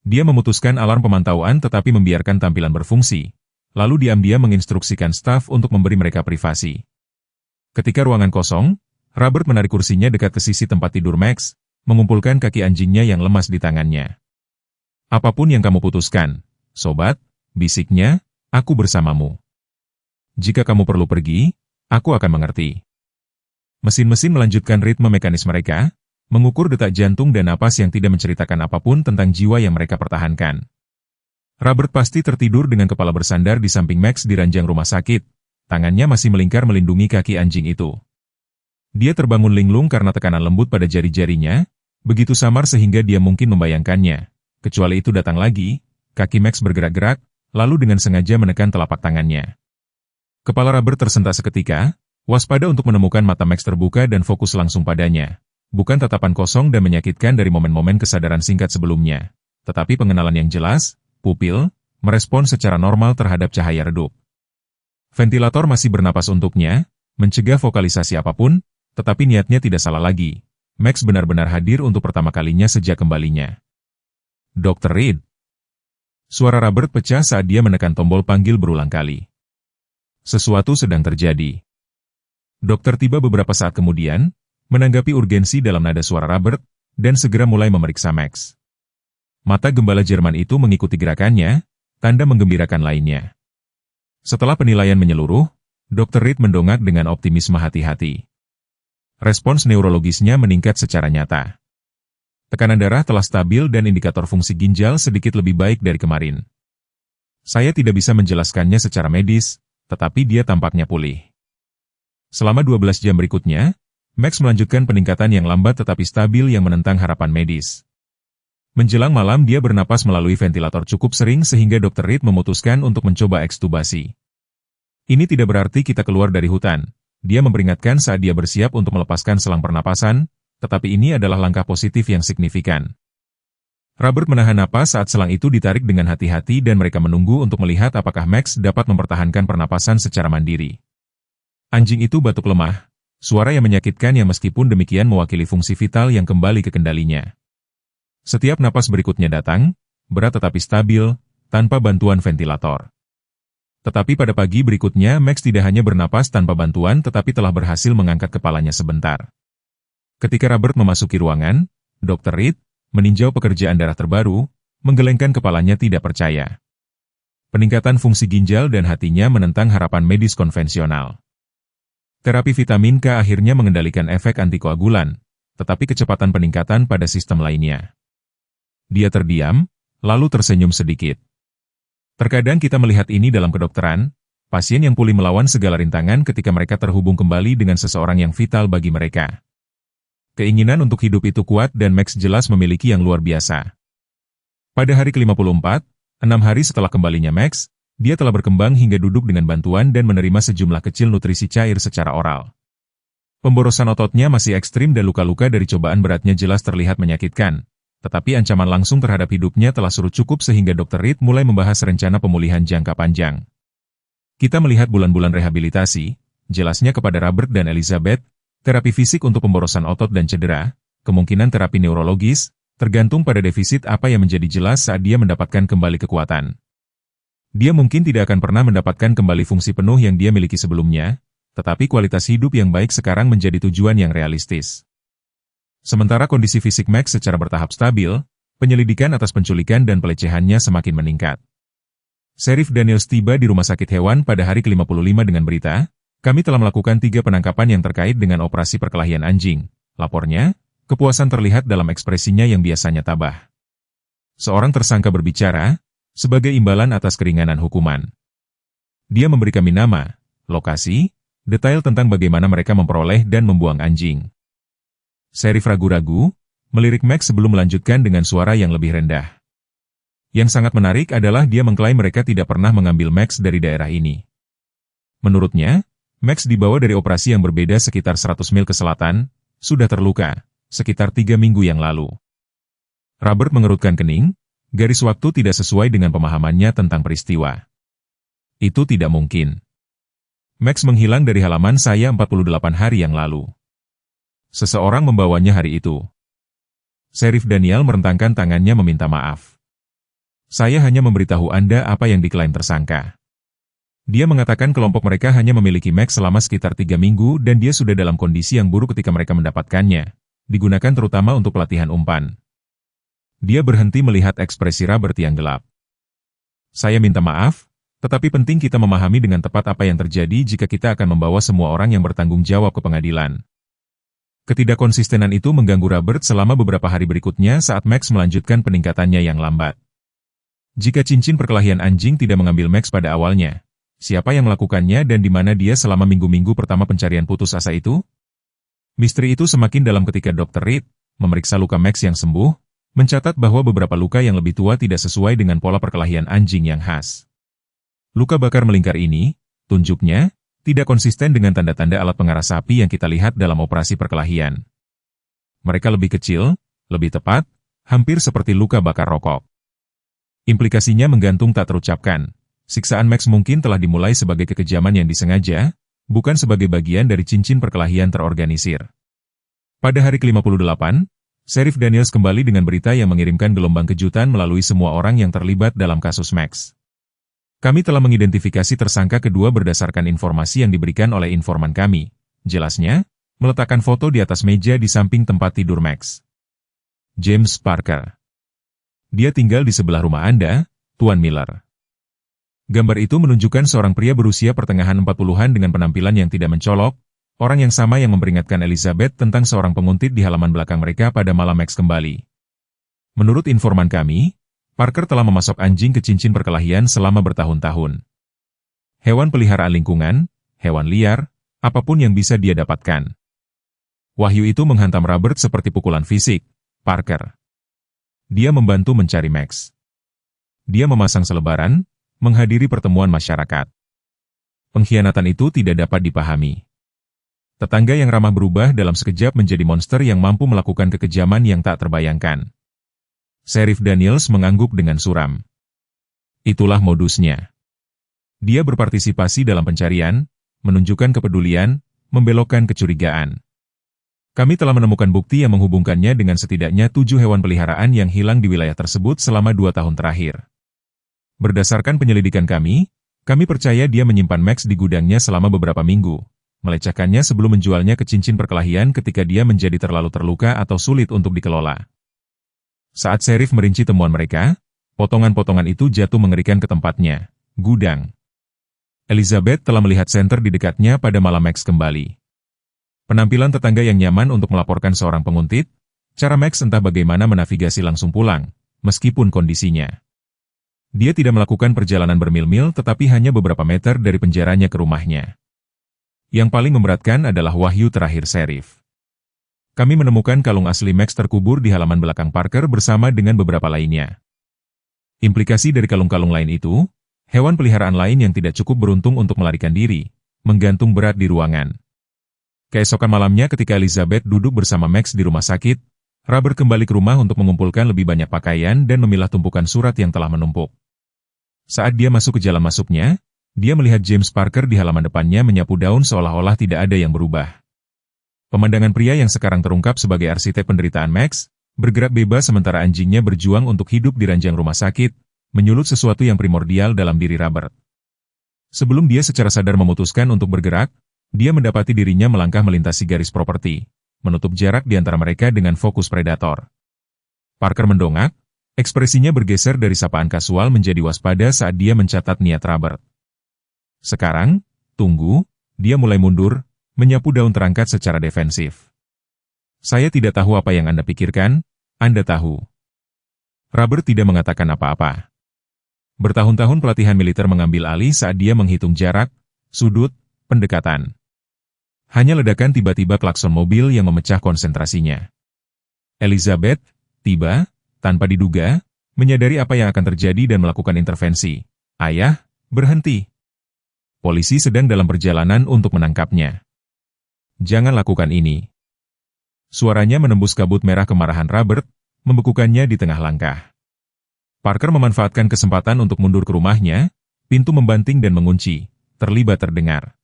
Dia memutuskan alarm pemantauan tetapi membiarkan tampilan berfungsi, lalu diam-diam menginstruksikan staf untuk memberi mereka privasi. Ketika ruangan kosong, Robert menarik kursinya dekat ke sisi tempat tidur Max, mengumpulkan kaki anjingnya yang lemas di tangannya. Apapun yang kamu putuskan, sobat, bisiknya, aku bersamamu. Jika kamu perlu pergi, aku akan mengerti. Mesin-mesin melanjutkan ritme mekanis mereka, mengukur detak jantung dan napas yang tidak menceritakan apapun tentang jiwa yang mereka pertahankan. Robert pasti tertidur dengan kepala bersandar di samping Max di ranjang rumah sakit, tangannya masih melingkar melindungi kaki anjing itu. Dia terbangun linglung karena tekanan lembut pada jari-jarinya, begitu samar sehingga dia mungkin membayangkannya. Kecuali itu datang lagi, kaki Max bergerak-gerak, lalu dengan sengaja menekan telapak tangannya. Kepala Robert tersentak seketika, waspada untuk menemukan mata Max terbuka dan fokus langsung padanya. Bukan tatapan kosong dan menyakitkan dari momen-momen kesadaran singkat sebelumnya, tetapi pengenalan yang jelas, pupil, merespon secara normal terhadap cahaya redup. Ventilator masih bernapas untuknya, mencegah vokalisasi apapun, tetapi niatnya tidak salah lagi. Max benar-benar hadir untuk pertama kalinya sejak kembalinya. Dr. Reed. Suara Robert pecah saat dia menekan tombol panggil berulang kali. Sesuatu sedang terjadi. Dokter tiba beberapa saat kemudian, menanggapi urgensi dalam nada suara Robert, dan segera mulai memeriksa Max. Mata gembala Jerman itu mengikuti gerakannya, tanda menggembirakan lainnya. Setelah penilaian menyeluruh, Dr. Reed mendongak dengan optimisme hati-hati. Respons neurologisnya meningkat secara nyata. Tekanan darah telah stabil dan indikator fungsi ginjal sedikit lebih baik dari kemarin. Saya tidak bisa menjelaskannya secara medis, tetapi dia tampaknya pulih. Selama 12 jam berikutnya, Max melanjutkan peningkatan yang lambat tetapi stabil yang menentang harapan medis. Menjelang malam dia bernapas melalui ventilator cukup sering sehingga Dr. Reed memutuskan untuk mencoba ekstubasi. Ini tidak berarti kita keluar dari hutan. Dia memperingatkan saat dia bersiap untuk melepaskan selang pernapasan, tetapi ini adalah langkah positif yang signifikan. Robert menahan napas saat selang itu ditarik dengan hati-hati dan mereka menunggu untuk melihat apakah Max dapat mempertahankan pernapasan secara mandiri. Anjing itu batuk lemah, suara yang menyakitkan yang meskipun demikian mewakili fungsi vital yang kembali ke kendalinya. Setiap napas berikutnya datang, berat tetapi stabil, tanpa bantuan ventilator. Tetapi pada pagi berikutnya Max tidak hanya bernapas tanpa bantuan tetapi telah berhasil mengangkat kepalanya sebentar. Ketika Robert memasuki ruangan, Dr. Reed, meninjau pekerjaan darah terbaru, menggelengkan kepalanya tidak percaya. Peningkatan fungsi ginjal dan hatinya menentang harapan medis konvensional. Terapi vitamin K akhirnya mengendalikan efek antikoagulan, tetapi kecepatan peningkatan pada sistem lainnya. Dia terdiam, lalu tersenyum sedikit. Terkadang kita melihat ini dalam kedokteran, pasien yang pulih melawan segala rintangan ketika mereka terhubung kembali dengan seseorang yang vital bagi mereka. Keinginan untuk hidup itu kuat dan Max jelas memiliki yang luar biasa. Pada hari ke-54, 6 hari setelah kembalinya Max, dia telah berkembang hingga duduk dengan bantuan dan menerima sejumlah kecil nutrisi cair secara oral. Pemborosan ototnya masih ekstrim dan luka-luka dari cobaan beratnya jelas terlihat menyakitkan. Tetapi ancaman langsung terhadap hidupnya telah surut cukup sehingga Dr. Reed mulai membahas rencana pemulihan jangka panjang. Kita melihat bulan-bulan rehabilitasi, jelasnya kepada Robert dan Elizabeth, terapi fisik untuk pemborosan otot dan cedera, kemungkinan terapi neurologis, tergantung pada defisit apa yang menjadi jelas saat dia mendapatkan kembali kekuatan. Dia mungkin tidak akan pernah mendapatkan kembali fungsi penuh yang dia miliki sebelumnya, tetapi kualitas hidup yang baik sekarang menjadi tujuan yang realistis. Sementara kondisi fisik Max secara bertahap stabil, penyelidikan atas penculikan dan pelecehannya semakin meningkat. Sheriff Daniels tiba di rumah sakit hewan pada hari ke-55 dengan berita, "Kami telah melakukan 3 penangkapan yang terkait dengan operasi perkelahian anjing." Lapornya, kepuasan terlihat dalam ekspresinya yang biasanya tabah. Seorang tersangka berbicara, sebagai imbalan atas keringanan hukuman. Dia memberi kami nama, lokasi, detail tentang bagaimana mereka memperoleh dan membuang anjing. Sheriff ragu-ragu, melirik Max sebelum melanjutkan dengan suara yang lebih rendah. Yang sangat menarik adalah dia mengklaim mereka tidak pernah mengambil Max dari daerah ini. Menurutnya, Max dibawa dari operasi yang berbeda sekitar 100 mil ke selatan, sudah terluka, sekitar 3 minggu yang lalu. Robert mengerutkan kening, garis waktu tidak sesuai dengan pemahamannya tentang peristiwa. Itu tidak mungkin. Max menghilang dari halaman saya 48 hari yang lalu. Seseorang membawanya hari itu. Sheriff Daniel merentangkan tangannya meminta maaf. Saya hanya memberitahu Anda apa yang diklaim tersangka. Dia mengatakan kelompok mereka hanya memiliki Max selama sekitar 3 minggu dan dia sudah dalam kondisi yang buruk ketika mereka mendapatkannya, digunakan terutama untuk pelatihan umpan. Dia berhenti melihat ekspresi Robert yang gelap. Saya minta maaf, tetapi penting kita memahami dengan tepat apa yang terjadi jika kita akan membawa semua orang yang bertanggung jawab ke pengadilan. Ketidakkonsistenan itu mengganggu Robert selama beberapa hari berikutnya saat Max melanjutkan peningkatannya yang lambat. Jika cincin perkelahian anjing tidak mengambil Max pada awalnya, siapa yang melakukannya dan di mana dia selama minggu-minggu pertama pencarian putus asa itu? Misteri itu semakin dalam ketika Dr. Reed, memeriksa luka Max yang sembuh, mencatat bahwa beberapa luka yang lebih tua tidak sesuai dengan pola perkelahian anjing yang khas. Luka bakar melingkar ini, tunjuknya, tidak konsisten dengan tanda-tanda alat pengaras api yang kita lihat dalam operasi perkelahian. Mereka lebih kecil, lebih tepat, hampir seperti luka bakar rokok. Implikasinya menggantung tak terucapkan. Siksaan Max mungkin telah dimulai sebagai kekejaman yang disengaja, bukan sebagai bagian dari cincin perkelahian terorganisir. Pada hari ke-58, Sheriff Daniels kembali dengan berita yang mengirimkan gelombang kejutan melalui semua orang yang terlibat dalam kasus Max. Kami telah mengidentifikasi tersangka kedua berdasarkan informasi yang diberikan oleh informan kami. Jelasnya, meletakkan foto di atas meja di samping tempat tidur Max. James Parker. Dia tinggal di sebelah rumah Anda, Tuan Miller. Gambar itu menunjukkan seorang pria berusia pertengahan 40-an dengan penampilan yang tidak mencolok, orang yang sama yang memperingatkan Elizabeth tentang seorang penguntit di halaman belakang mereka pada malam Max kembali. Menurut informan kami, Parker telah memasok anjing ke cincin perkelahian selama bertahun-tahun. Hewan peliharaan lingkungan, hewan liar, apapun yang bisa dia dapatkan. Wahyu itu menghantam Robert seperti pukulan fisik, Parker. Dia membantu mencari Max. Dia memasang selebaran, menghadiri pertemuan masyarakat. Pengkhianatan itu tidak dapat dipahami. Tetangga yang ramah berubah dalam sekejap menjadi monster yang mampu melakukan kekejaman yang tak terbayangkan. Sheriff Daniels mengangguk dengan suram. Itulah modusnya. Dia berpartisipasi dalam pencarian, menunjukkan kepedulian, membelokkan kecurigaan. Kami telah menemukan bukti yang menghubungkannya dengan setidaknya 7 hewan peliharaan yang hilang di wilayah tersebut selama 2 tahun terakhir. Berdasarkan penyelidikan kami percaya dia menyimpan Max di gudangnya selama beberapa minggu, melecehkannya sebelum menjualnya ke cincin perkelahian ketika dia menjadi terlalu terluka atau sulit untuk dikelola. Saat Sheriff merinci temuan mereka, potongan-potongan itu jatuh mengerikan ke tempatnya, gudang. Elizabeth telah melihat senter di dekatnya pada malam Max kembali. Penampilan tetangga yang nyaman untuk melaporkan seorang penguntit, cara Max entah bagaimana menavigasi langsung pulang, meskipun kondisinya. Dia tidak melakukan perjalanan bermil-mil tetapi hanya beberapa meter dari penjaranya ke rumahnya. Yang paling memberatkan adalah wahyu terakhir Sheriff. Kami menemukan kalung asli Max terkubur di halaman belakang Parker bersama dengan beberapa lainnya. Implikasi dari kalung-kalung lain itu, hewan peliharaan lain yang tidak cukup beruntung untuk melarikan diri, menggantung berat di ruangan. Keesokan malamnya ketika Elizabeth duduk bersama Max di rumah sakit, Robert kembali ke rumah untuk mengumpulkan lebih banyak pakaian dan memilah tumpukan surat yang telah menumpuk. Saat dia masuk ke jalan masuknya, dia melihat James Parker di halaman depannya menyapu daun seolah-olah tidak ada yang berubah. Pemandangan pria yang sekarang terungkap sebagai arsitek penderitaan Max, bergerak bebas sementara anjingnya berjuang untuk hidup di ranjang rumah sakit, menyulut sesuatu yang primordial dalam diri Robert. Sebelum dia secara sadar memutuskan untuk bergerak, dia mendapati dirinya melangkah melintasi garis properti, menutup jarak di antara mereka dengan fokus predator. Parker mendongak, ekspresinya bergeser dari sapaan kasual menjadi waspada saat dia mencatat niat Robert. Sekarang, tunggu, dia mulai mundur, menyapu daun terangkat secara defensif. Saya tidak tahu apa yang Anda pikirkan, Anda tahu. Robert tidak mengatakan apa-apa. Bertahun-tahun pelatihan militer mengambil alih saat dia menghitung jarak, sudut, pendekatan. Hanya ledakan tiba-tiba klakson mobil yang memecah konsentrasinya. Elizabeth, tiba, tanpa diduga, menyadari apa yang akan terjadi dan melakukan intervensi. Ayah, berhenti. Polisi sedang dalam perjalanan untuk menangkapnya. Jangan lakukan ini. Suaranya menembus kabut merah kemarahan Robert, membekukannya di tengah langkah. Parker memanfaatkan kesempatan untuk mundur ke rumahnya, pintu membanting dan mengunci, terlibat terdengar.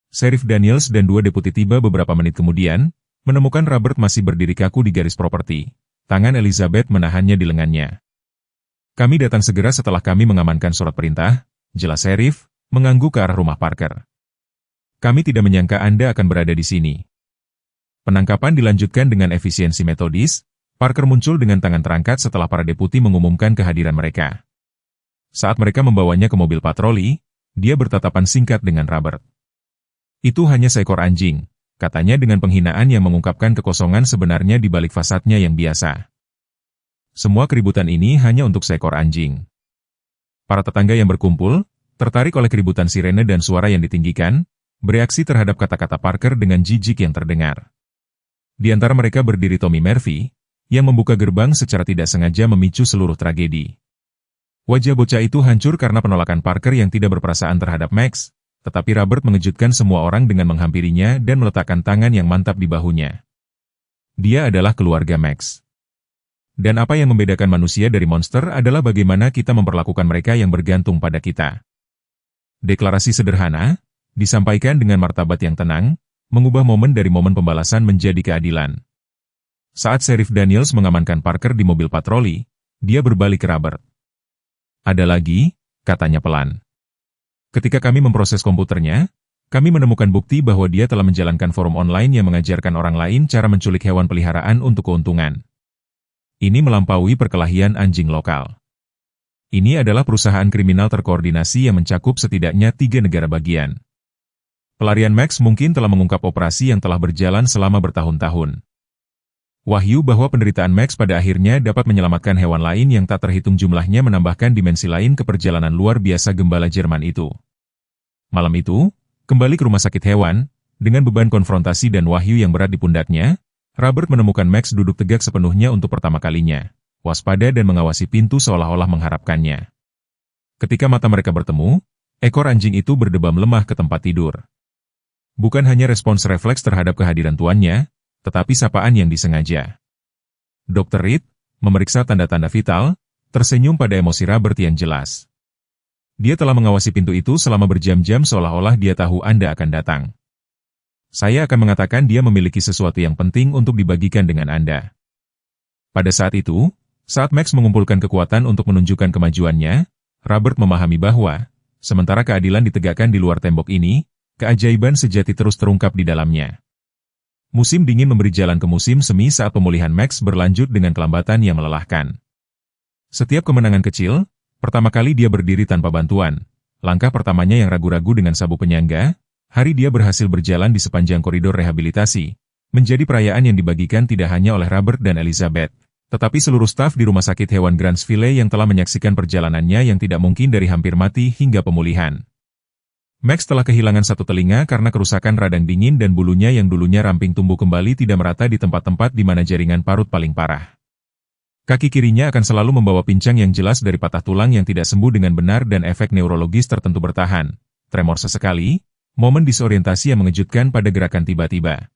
Sheriff Daniels dan 2 deputi tiba beberapa menit kemudian, menemukan Robert masih berdiri kaku di garis properti. Tangan Elizabeth menahannya di lengannya. Kami datang segera setelah kami mengamankan surat perintah, jelas Sheriff, mengangguk ke arah rumah Parker. Kami tidak menyangka Anda akan berada di sini. Penangkapan dilanjutkan dengan efisiensi metodis, Parker muncul dengan tangan terangkat setelah para deputi mengumumkan kehadiran mereka. Saat mereka membawanya ke mobil patroli, dia bertatapan singkat dengan Robert. Itu hanya seekor anjing, katanya dengan penghinaan yang mengungkapkan kekosongan sebenarnya di balik fasadnya yang biasa. Semua keributan ini hanya untuk seekor anjing. Para tetangga yang berkumpul, tertarik oleh keributan sirene dan suara yang ditinggikan, bereaksi terhadap kata-kata Parker dengan jijik yang terdengar. Di antara mereka berdiri Tommy Murphy, yang membuka gerbang secara tidak sengaja memicu seluruh tragedi. Wajah bocah itu hancur karena penolakan Parker yang tidak berperasaan terhadap Max, tetapi Robert mengejutkan semua orang dengan menghampirinya dan meletakkan tangan yang mantap di bahunya. Dia adalah keluarga Max. Dan apa yang membedakan manusia dari monster adalah bagaimana kita memperlakukan mereka yang bergantung pada kita. Deklarasi sederhana, disampaikan dengan martabat yang tenang, mengubah momen dari momen pembalasan menjadi keadilan. Saat Sheriff Daniels mengamankan Parker di mobil patroli, dia berbalik ke Robert. Ada lagi, katanya pelan. Ketika kami memproses komputernya, kami menemukan bukti bahwa dia telah menjalankan forum online yang mengajarkan orang lain cara menculik hewan peliharaan untuk keuntungan. Ini melampaui perkelahian anjing lokal. Ini adalah perusahaan kriminal terkoordinasi yang mencakup setidaknya 3 negara bagian. Pelarian Max mungkin telah mengungkap operasi yang telah berjalan selama bertahun-tahun. Wahyu bahwa penderitaan Max pada akhirnya dapat menyelamatkan hewan lain yang tak terhitung jumlahnya menambahkan dimensi lain ke perjalanan luar biasa gembala Jerman itu. Malam itu, kembali ke rumah sakit hewan, dengan beban konfrontasi dan wahyu yang berat di pundaknya, Robert menemukan Max duduk tegak sepenuhnya untuk pertama kalinya, waspada dan mengawasi pintu seolah-olah mengharapkannya. Ketika mata mereka bertemu, Ekor anjing itu berdebam lemah ke tempat tidur. Bukan hanya respons refleks terhadap kehadiran tuannya, tetapi sapaan yang disengaja. Dr. Reed memeriksa tanda-tanda vital, tersenyum pada emosi Robert yang jelas. Dia telah mengawasi pintu itu selama berjam-jam seolah-olah dia tahu Anda akan datang. Saya akan mengatakan dia memiliki sesuatu yang penting untuk dibagikan dengan Anda. Pada saat itu, saat Max mengumpulkan kekuatan untuk menunjukkan kemajuannya, Robert memahami bahwa, sementara keadilan ditegakkan di luar tembok ini, keajaiban sejati terus terungkap di dalamnya. Musim dingin memberi jalan ke musim semi saat pemulihan Max berlanjut dengan kelambatan yang melelahkan. Setiap kemenangan kecil, pertama kali dia berdiri tanpa bantuan. Langkah pertamanya yang ragu-ragu dengan sabuk penyangga, hari dia berhasil berjalan di sepanjang koridor rehabilitasi, menjadi perayaan yang dibagikan tidak hanya oleh Robert dan Elizabeth, tetapi seluruh staf di Rumah Sakit Hewan Grantsville yang telah menyaksikan perjalanannya yang tidak mungkin dari hampir mati hingga pemulihan. Max telah kehilangan satu telinga karena kerusakan radang dingin dan bulunya yang dulunya ramping tumbuh kembali tidak merata di tempat-tempat di mana jaringan parut paling parah. Kaki kirinya akan selalu membawa pincang yang jelas dari patah tulang yang tidak sembuh dengan benar dan efek neurologis tertentu bertahan. Tremor sesekali, momen disorientasi yang mengejutkan pada gerakan tiba-tiba.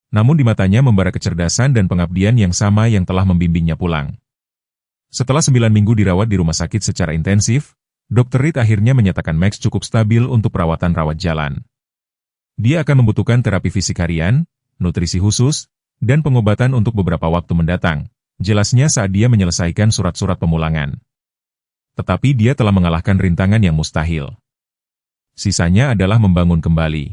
Namun di matanya membara kecerdasan dan pengabdian yang sama yang telah membimbingnya pulang. Setelah 9 minggu dirawat di rumah sakit secara intensif, Dr. Reed akhirnya menyatakan Max cukup stabil untuk perawatan rawat jalan. Dia akan membutuhkan terapi fisik harian, nutrisi khusus, dan pengobatan untuk beberapa waktu mendatang. Jelasnya saat dia menyelesaikan surat-surat pemulangan. Tetapi dia telah mengalahkan rintangan yang mustahil. Sisanya adalah membangun kembali.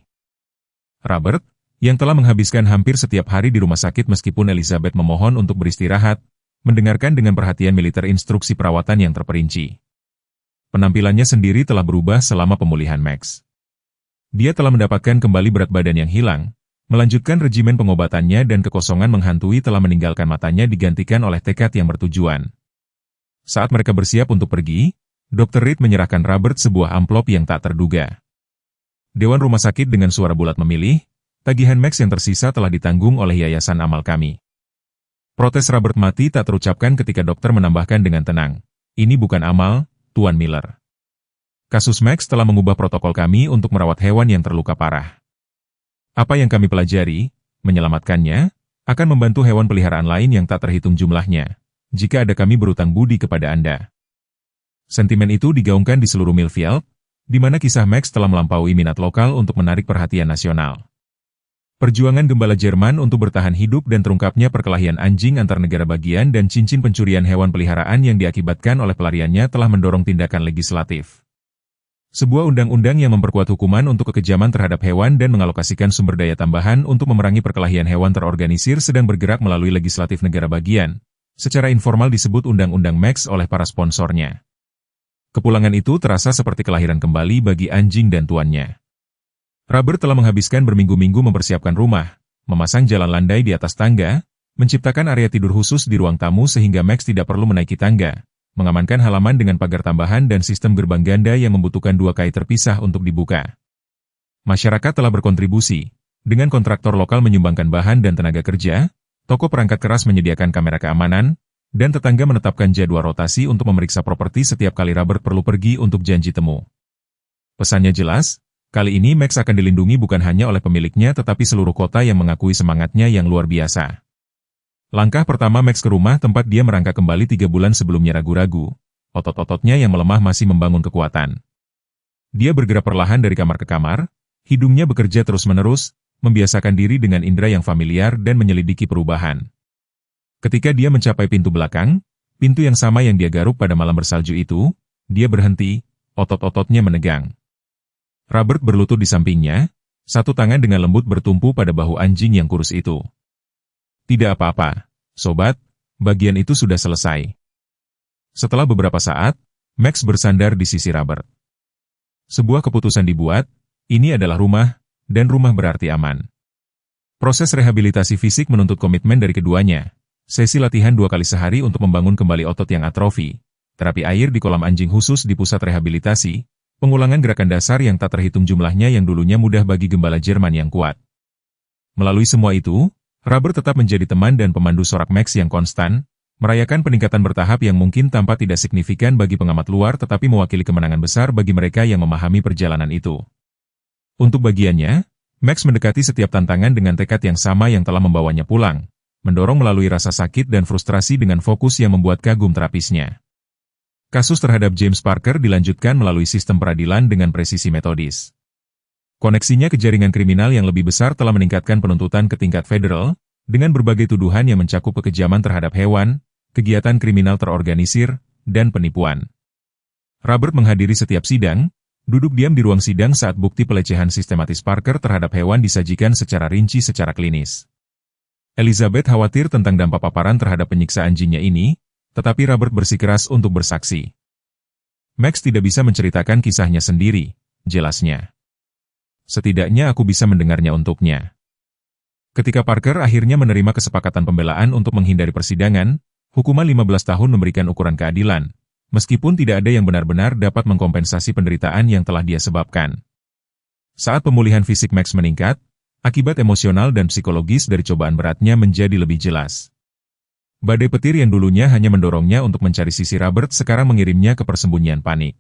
Robert, yang telah menghabiskan hampir setiap hari di rumah sakit meskipun Elizabeth memohon untuk beristirahat, mendengarkan dengan perhatian militer instruksi perawatan yang terperinci. Penampilannya sendiri telah berubah selama pemulihan Max. Dia telah mendapatkan kembali berat badan yang hilang, melanjutkan regimen pengobatannya dan kekosongan menghantui telah meninggalkan matanya digantikan oleh tekad yang bertujuan. Saat mereka bersiap untuk pergi, Dr. Reed menyerahkan Robert sebuah amplop yang tak terduga. Dewan Rumah Sakit dengan suara bulat memilih, tagihan Max yang tersisa telah ditanggung oleh Yayasan Amal Kami. Protes Robert mati tak terucapkan ketika dokter menambahkan dengan tenang, "Ini bukan amal, Tuan Miller. Kasus Max telah mengubah protokol kami untuk merawat hewan yang terluka parah. Apa yang kami pelajari, menyelamatkannya, akan membantu hewan peliharaan lain yang tak terhitung jumlahnya, jika ada kami berutang budi kepada Anda." Sentimen itu digaungkan di seluruh Millfield, di mana kisah Max telah melampaui minat lokal untuk menarik perhatian nasional. Perjuangan gembala Jerman untuk bertahan hidup dan terungkapnya perkelahian anjing antar negara bagian dan cincin pencurian hewan peliharaan yang diakibatkan oleh pelariannya telah mendorong tindakan legislatif. Sebuah undang-undang yang memperkuat hukuman untuk kekejaman terhadap hewan dan mengalokasikan sumber daya tambahan untuk memerangi perkelahian hewan terorganisir sedang bergerak melalui legislatif negara bagian. Secara informal disebut Undang-Undang Max oleh para sponsornya. Kepulangan itu terasa seperti kelahiran kembali bagi anjing dan tuannya. Robert telah menghabiskan berminggu-minggu mempersiapkan rumah, memasang jalan landai di atas tangga, menciptakan area tidur khusus di ruang tamu sehingga Max tidak perlu menaiki tangga, mengamankan halaman dengan pagar tambahan dan sistem gerbang ganda yang membutuhkan 2 kai terpisah untuk dibuka. Masyarakat telah berkontribusi, dengan kontraktor lokal menyumbangkan bahan dan tenaga kerja, toko perangkat keras menyediakan kamera keamanan, dan tetangga menetapkan jadwal rotasi untuk memeriksa properti setiap kali Robert perlu pergi untuk janji temu. Pesannya jelas, kali ini Max akan dilindungi bukan hanya oleh pemiliknya tetapi seluruh kota yang mengakui semangatnya yang luar biasa. Langkah pertama Max ke rumah tempat dia merangkak kembali 3 bulan sebelumnya ragu-ragu. Otot-ototnya yang melemah masih membangun kekuatan. Dia bergerak perlahan dari kamar ke kamar, hidungnya bekerja terus-menerus, membiasakan diri dengan indera yang familiar dan menyelidiki perubahan. Ketika dia mencapai pintu belakang, pintu yang sama yang dia garuk pada malam bersalju itu, dia berhenti, otot-ototnya menegang. Robert berlutut di sampingnya, satu tangan dengan lembut bertumpu pada bahu anjing yang kurus itu. Tidak apa-apa, sobat, bagian itu sudah selesai. Setelah beberapa saat, Max bersandar di sisi Robert. Sebuah keputusan dibuat, ini adalah rumah, dan rumah berarti aman. Proses rehabilitasi fisik menuntut komitmen dari keduanya. Sesi latihan 2 kali sehari untuk membangun kembali otot yang atrofi, terapi air di kolam anjing khusus di pusat rehabilitasi, pengulangan gerakan dasar yang tak terhitung jumlahnya yang dulunya mudah bagi gembala Jerman yang kuat. Melalui semua itu, Robert tetap menjadi teman dan pemandu sorak Max yang konstan, Merayakan peningkatan bertahap yang mungkin tampak tidak signifikan bagi pengamat luar tetapi mewakili kemenangan besar bagi mereka yang memahami perjalanan itu. Untuk bagiannya, Max mendekati setiap tantangan dengan tekad yang sama yang telah membawanya pulang, mendorong melalui rasa sakit dan frustrasi dengan fokus yang membuat kagum terapisnya. Kasus terhadap James Parker dilanjutkan melalui sistem peradilan dengan presisi metodis. Koneksinya ke jaringan kriminal yang lebih besar telah meningkatkan penuntutan ke tingkat federal, dengan berbagai tuduhan yang mencakup kekejaman terhadap hewan, kegiatan kriminal terorganisir, dan penipuan. Robert menghadiri setiap sidang, duduk diam di ruang sidang saat bukti pelecehan sistematis Parker terhadap hewan disajikan secara rinci secara klinis. Elizabeth khawatir tentang dampak paparan terhadap penyiksa anjingnya ini, tetapi Robert bersikeras untuk bersaksi. Max tidak bisa menceritakan kisahnya sendiri, jelasnya. Setidaknya aku bisa mendengarnya untuknya. Ketika Parker akhirnya menerima kesepakatan pembelaan untuk menghindari persidangan, hukuman 15 tahun memberikan ukuran keadilan, meskipun tidak ada yang benar-benar dapat mengkompensasi penderitaan yang telah dia sebabkan. Saat pemulihan fisik Max meningkat, akibat emosional dan psikologis dari cobaan beratnya menjadi lebih jelas. Badai petir yang dulunya hanya mendorongnya untuk mencari sisi Robert sekarang mengirimnya ke persembunyian panik.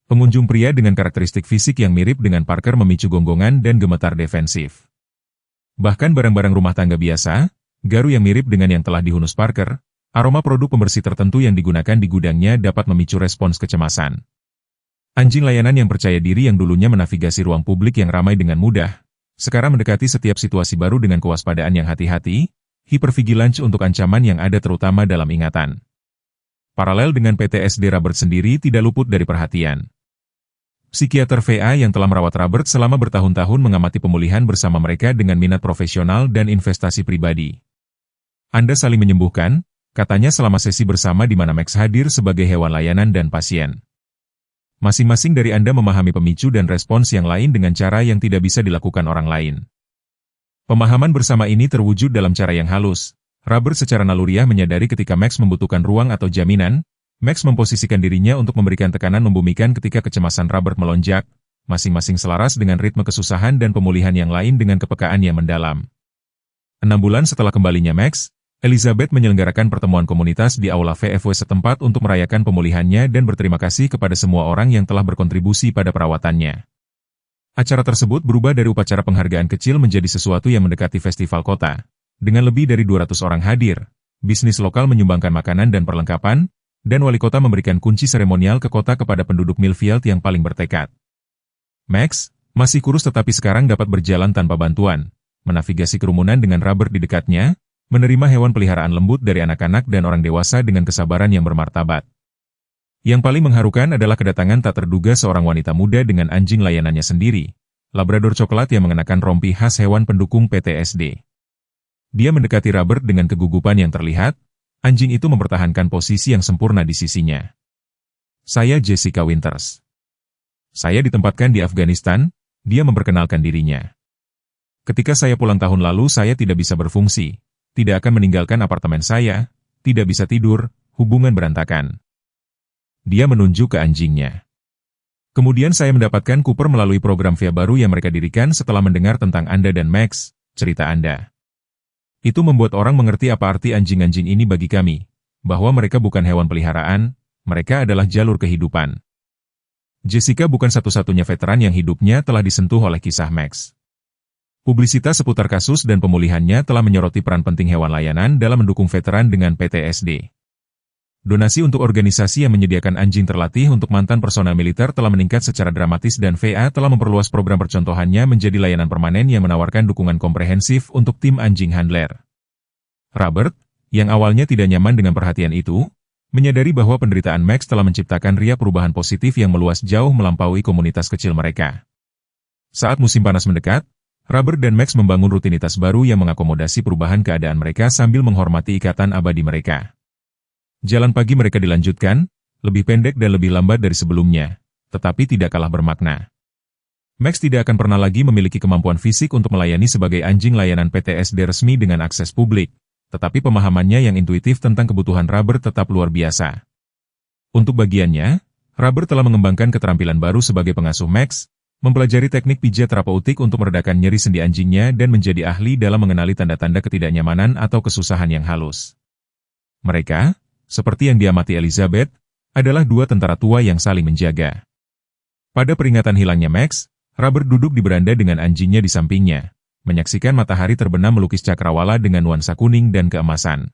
Pengunjung pria dengan karakteristik fisik yang mirip dengan Parker memicu gonggongan dan gemetar defensif. Bahkan barang-barang rumah tangga biasa, garu yang mirip dengan yang telah dihunus Parker, aroma produk pembersih tertentu yang digunakan di gudangnya dapat memicu respons kecemasan. Anjing layanan yang percaya diri yang dulunya menavigasi ruang publik yang ramai dengan mudah, sekarang mendekati setiap situasi baru dengan kewaspadaan yang hati-hati, hipervigilance untuk ancaman yang ada terutama dalam ingatan. Paralel dengan PTSD Robert sendiri tidak luput dari perhatian. Psikiater VA yang telah merawat Robert selama bertahun-tahun mengamati pemulihan bersama mereka dengan minat profesional dan investasi pribadi. Anda saling menyembuhkan, katanya selama sesi bersama di mana Max hadir sebagai hewan layanan dan pasien. Masing-masing dari Anda memahami pemicu dan respons yang lain dengan cara yang tidak bisa dilakukan orang lain. Pemahaman bersama ini terwujud dalam cara yang halus. Robert secara naluriah menyadari ketika Max membutuhkan ruang atau jaminan, Max memposisikan dirinya untuk memberikan tekanan membumikan ketika kecemasan Robert melonjak, masing-masing selaras dengan ritme kesusahan dan pemulihan yang lain dengan kepekaan yang mendalam. 6 bulan setelah kembalinya Max, Elizabeth menyelenggarakan pertemuan komunitas di aula VFW setempat untuk merayakan pemulihannya dan berterima kasih kepada semua orang yang telah berkontribusi pada perawatannya. Acara tersebut berubah dari upacara penghargaan kecil menjadi sesuatu yang mendekati festival kota. Dengan lebih dari 200 orang hadir, bisnis lokal menyumbangkan makanan dan perlengkapan, dan wali kota memberikan kunci seremonial ke kota kepada penduduk Millfield yang paling bertekad. Max, masih kurus tetapi sekarang dapat berjalan tanpa bantuan, menavigasi kerumunan dengan Robert di dekatnya, menerima hewan peliharaan lembut dari anak-anak dan orang dewasa dengan kesabaran yang bermartabat. Yang paling mengharukan adalah kedatangan tak terduga seorang wanita muda dengan anjing layanannya sendiri, Labrador coklat yang mengenakan rompi khas hewan pendukung PTSD. Dia mendekati Robert dengan kegugupan yang terlihat, anjing itu mempertahankan posisi yang sempurna di sisinya. Saya Jessica Winters. Saya ditempatkan di Afghanistan, dia memperkenalkan dirinya. Ketika saya pulang tahun lalu saya tidak bisa berfungsi, tidak akan meninggalkan apartemen saya, tidak bisa tidur, hubungan berantakan. Dia menunjuk ke anjingnya. Kemudian saya mendapatkan Cooper melalui program via baru yang mereka dirikan setelah mendengar tentang Anda dan Max, cerita Anda. Itu membuat orang mengerti apa arti anjing-anjing ini bagi kami, bahwa mereka bukan hewan peliharaan, mereka adalah jalur kehidupan. Jessica bukan satu-satunya veteran yang hidupnya telah disentuh oleh kisah Max. Publisitas seputar kasus dan pemulihannya telah menyoroti peran penting hewan layanan dalam mendukung veteran dengan PTSD. Donasi untuk organisasi yang menyediakan anjing terlatih untuk mantan personel militer telah meningkat secara dramatis dan VA telah memperluas program percontohannya menjadi layanan permanen yang menawarkan dukungan komprehensif untuk tim anjing handler. Robert, yang awalnya tidak nyaman dengan perhatian itu, menyadari bahwa penderitaan Max telah menciptakan ria perubahan positif yang meluas jauh melampaui komunitas kecil mereka. Saat musim panas mendekat, Robert dan Max membangun rutinitas baru yang mengakomodasi perubahan keadaan mereka sambil menghormati ikatan abadi mereka. Jalan pagi mereka dilanjutkan, lebih pendek dan lebih lambat dari sebelumnya, tetapi tidak kalah bermakna. Max tidak akan pernah lagi memiliki kemampuan fisik untuk melayani sebagai anjing layanan PTSD resmi dengan akses publik, tetapi pemahamannya yang intuitif tentang kebutuhan Robert tetap luar biasa. Untuk bagiannya, Robert telah mengembangkan keterampilan baru sebagai pengasuh Max, mempelajari teknik pijat terapeutik untuk meredakan nyeri sendi anjingnya dan menjadi ahli dalam mengenali tanda-tanda ketidaknyamanan atau kesusahan yang halus. Mereka, seperti yang diamati Elizabeth, adalah dua tentara tua yang saling menjaga. Pada peringatan hilangnya Max, Robert duduk di beranda dengan anjingnya di sampingnya, menyaksikan matahari terbenam melukis cakrawala dengan nuansa kuning dan keemasan.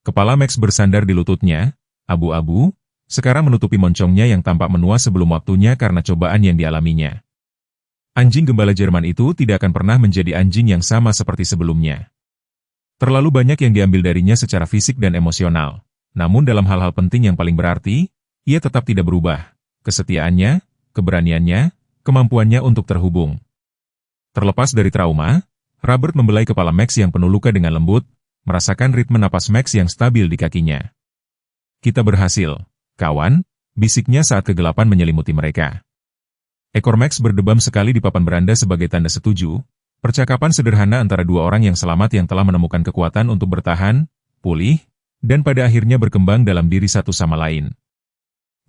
Kepala Max bersandar di lututnya, abu-abu, sekarang menutupi moncongnya yang tampak menua sebelum waktunya karena cobaan yang dialaminya. Anjing gembala Jerman itu tidak akan pernah menjadi anjing yang sama seperti sebelumnya. Terlalu banyak yang diambil darinya secara fisik dan emosional. Namun dalam hal-hal penting yang paling berarti, ia tetap tidak berubah. Kesetiaannya, keberaniannya, kemampuannya untuk terhubung. Terlepas dari trauma, Robert membelai kepala Max yang penuh luka dengan lembut, merasakan ritme napas Max yang stabil di kakinya. Kita berhasil, kawan, bisiknya saat kegelapan menyelimuti mereka. Ekor Max berdebam sekali di papan beranda sebagai tanda setuju, percakapan sederhana antara dua orang yang selamat yang telah menemukan kekuatan untuk bertahan, pulih, dan pada akhirnya berkembang dalam diri satu sama lain.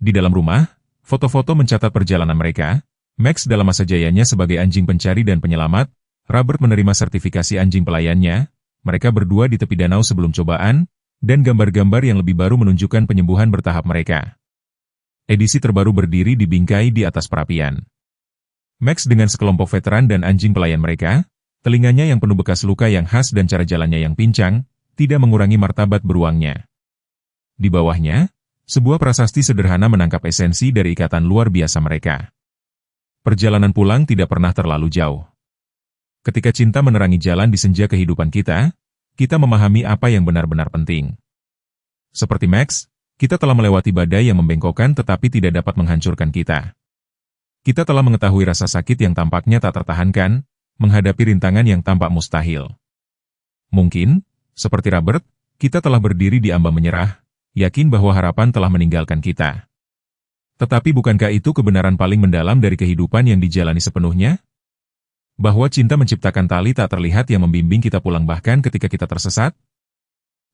Di dalam rumah, foto-foto mencatat perjalanan mereka, Max dalam masa jayanya sebagai anjing pencari dan penyelamat, Robert menerima sertifikasi anjing pelayannya, mereka berdua di tepi danau sebelum cobaan, dan gambar-gambar yang lebih baru menunjukkan penyembuhan bertahap mereka. Edisi terbaru berdiri di bingkai di atas perapian. Max dengan sekelompok veteran dan anjing pelayan mereka, telinganya yang penuh bekas luka yang khas dan cara jalannya yang pincang, tidak mengurangi martabat beruangnya. Di bawahnya, sebuah prasasti sederhana menangkap esensi dari ikatan luar biasa mereka. Perjalanan pulang tidak pernah terlalu jauh. Ketika cinta menerangi jalan di senja kehidupan kita memahami apa yang benar-benar penting. Seperti Max, kita telah melewati badai yang membengkokkan tetapi tidak dapat menghancurkan kita. Kita telah mengetahui rasa sakit yang tampaknya tak tertahankan, menghadapi rintangan yang tampak mustahil. Mungkin, seperti Robert, kita telah berdiri di ambang menyerah, yakin bahwa harapan telah meninggalkan kita. Tetapi bukankah itu kebenaran paling mendalam dari kehidupan yang dijalani sepenuhnya? Bahwa cinta menciptakan tali tak terlihat yang membimbing kita pulang bahkan ketika kita tersesat?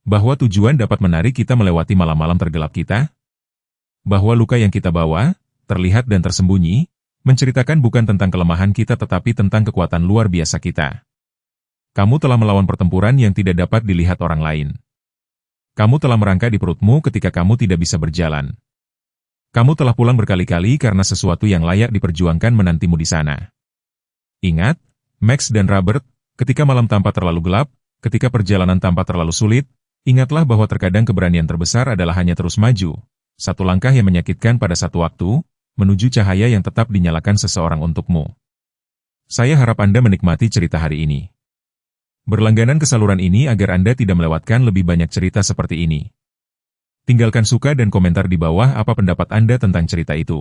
Bahwa tujuan dapat menarik kita melewati malam-malam tergelap kita? Bahwa luka yang kita bawa, terlihat dan tersembunyi, menceritakan bukan tentang kelemahan kita tetapi tentang kekuatan luar biasa kita. Kamu telah melawan pertempuran yang tidak dapat dilihat orang lain. Kamu telah merangkak di perutmu ketika kamu tidak bisa berjalan. Kamu telah pulang berkali-kali karena sesuatu yang layak diperjuangkan menantimu di sana. Ingat, Max dan Robert, ketika malam tampak terlalu gelap, ketika perjalanan tampak terlalu sulit, ingatlah bahwa terkadang keberanian terbesar adalah hanya terus maju, satu langkah yang menyakitkan pada satu waktu, menuju cahaya yang tetap dinyalakan seseorang untukmu. Saya harap Anda menikmati cerita hari ini. Berlangganan ke saluran ini agar Anda tidak melewatkan lebih banyak cerita seperti ini. Tinggalkan suka dan komentar di bawah apa pendapat Anda tentang cerita itu.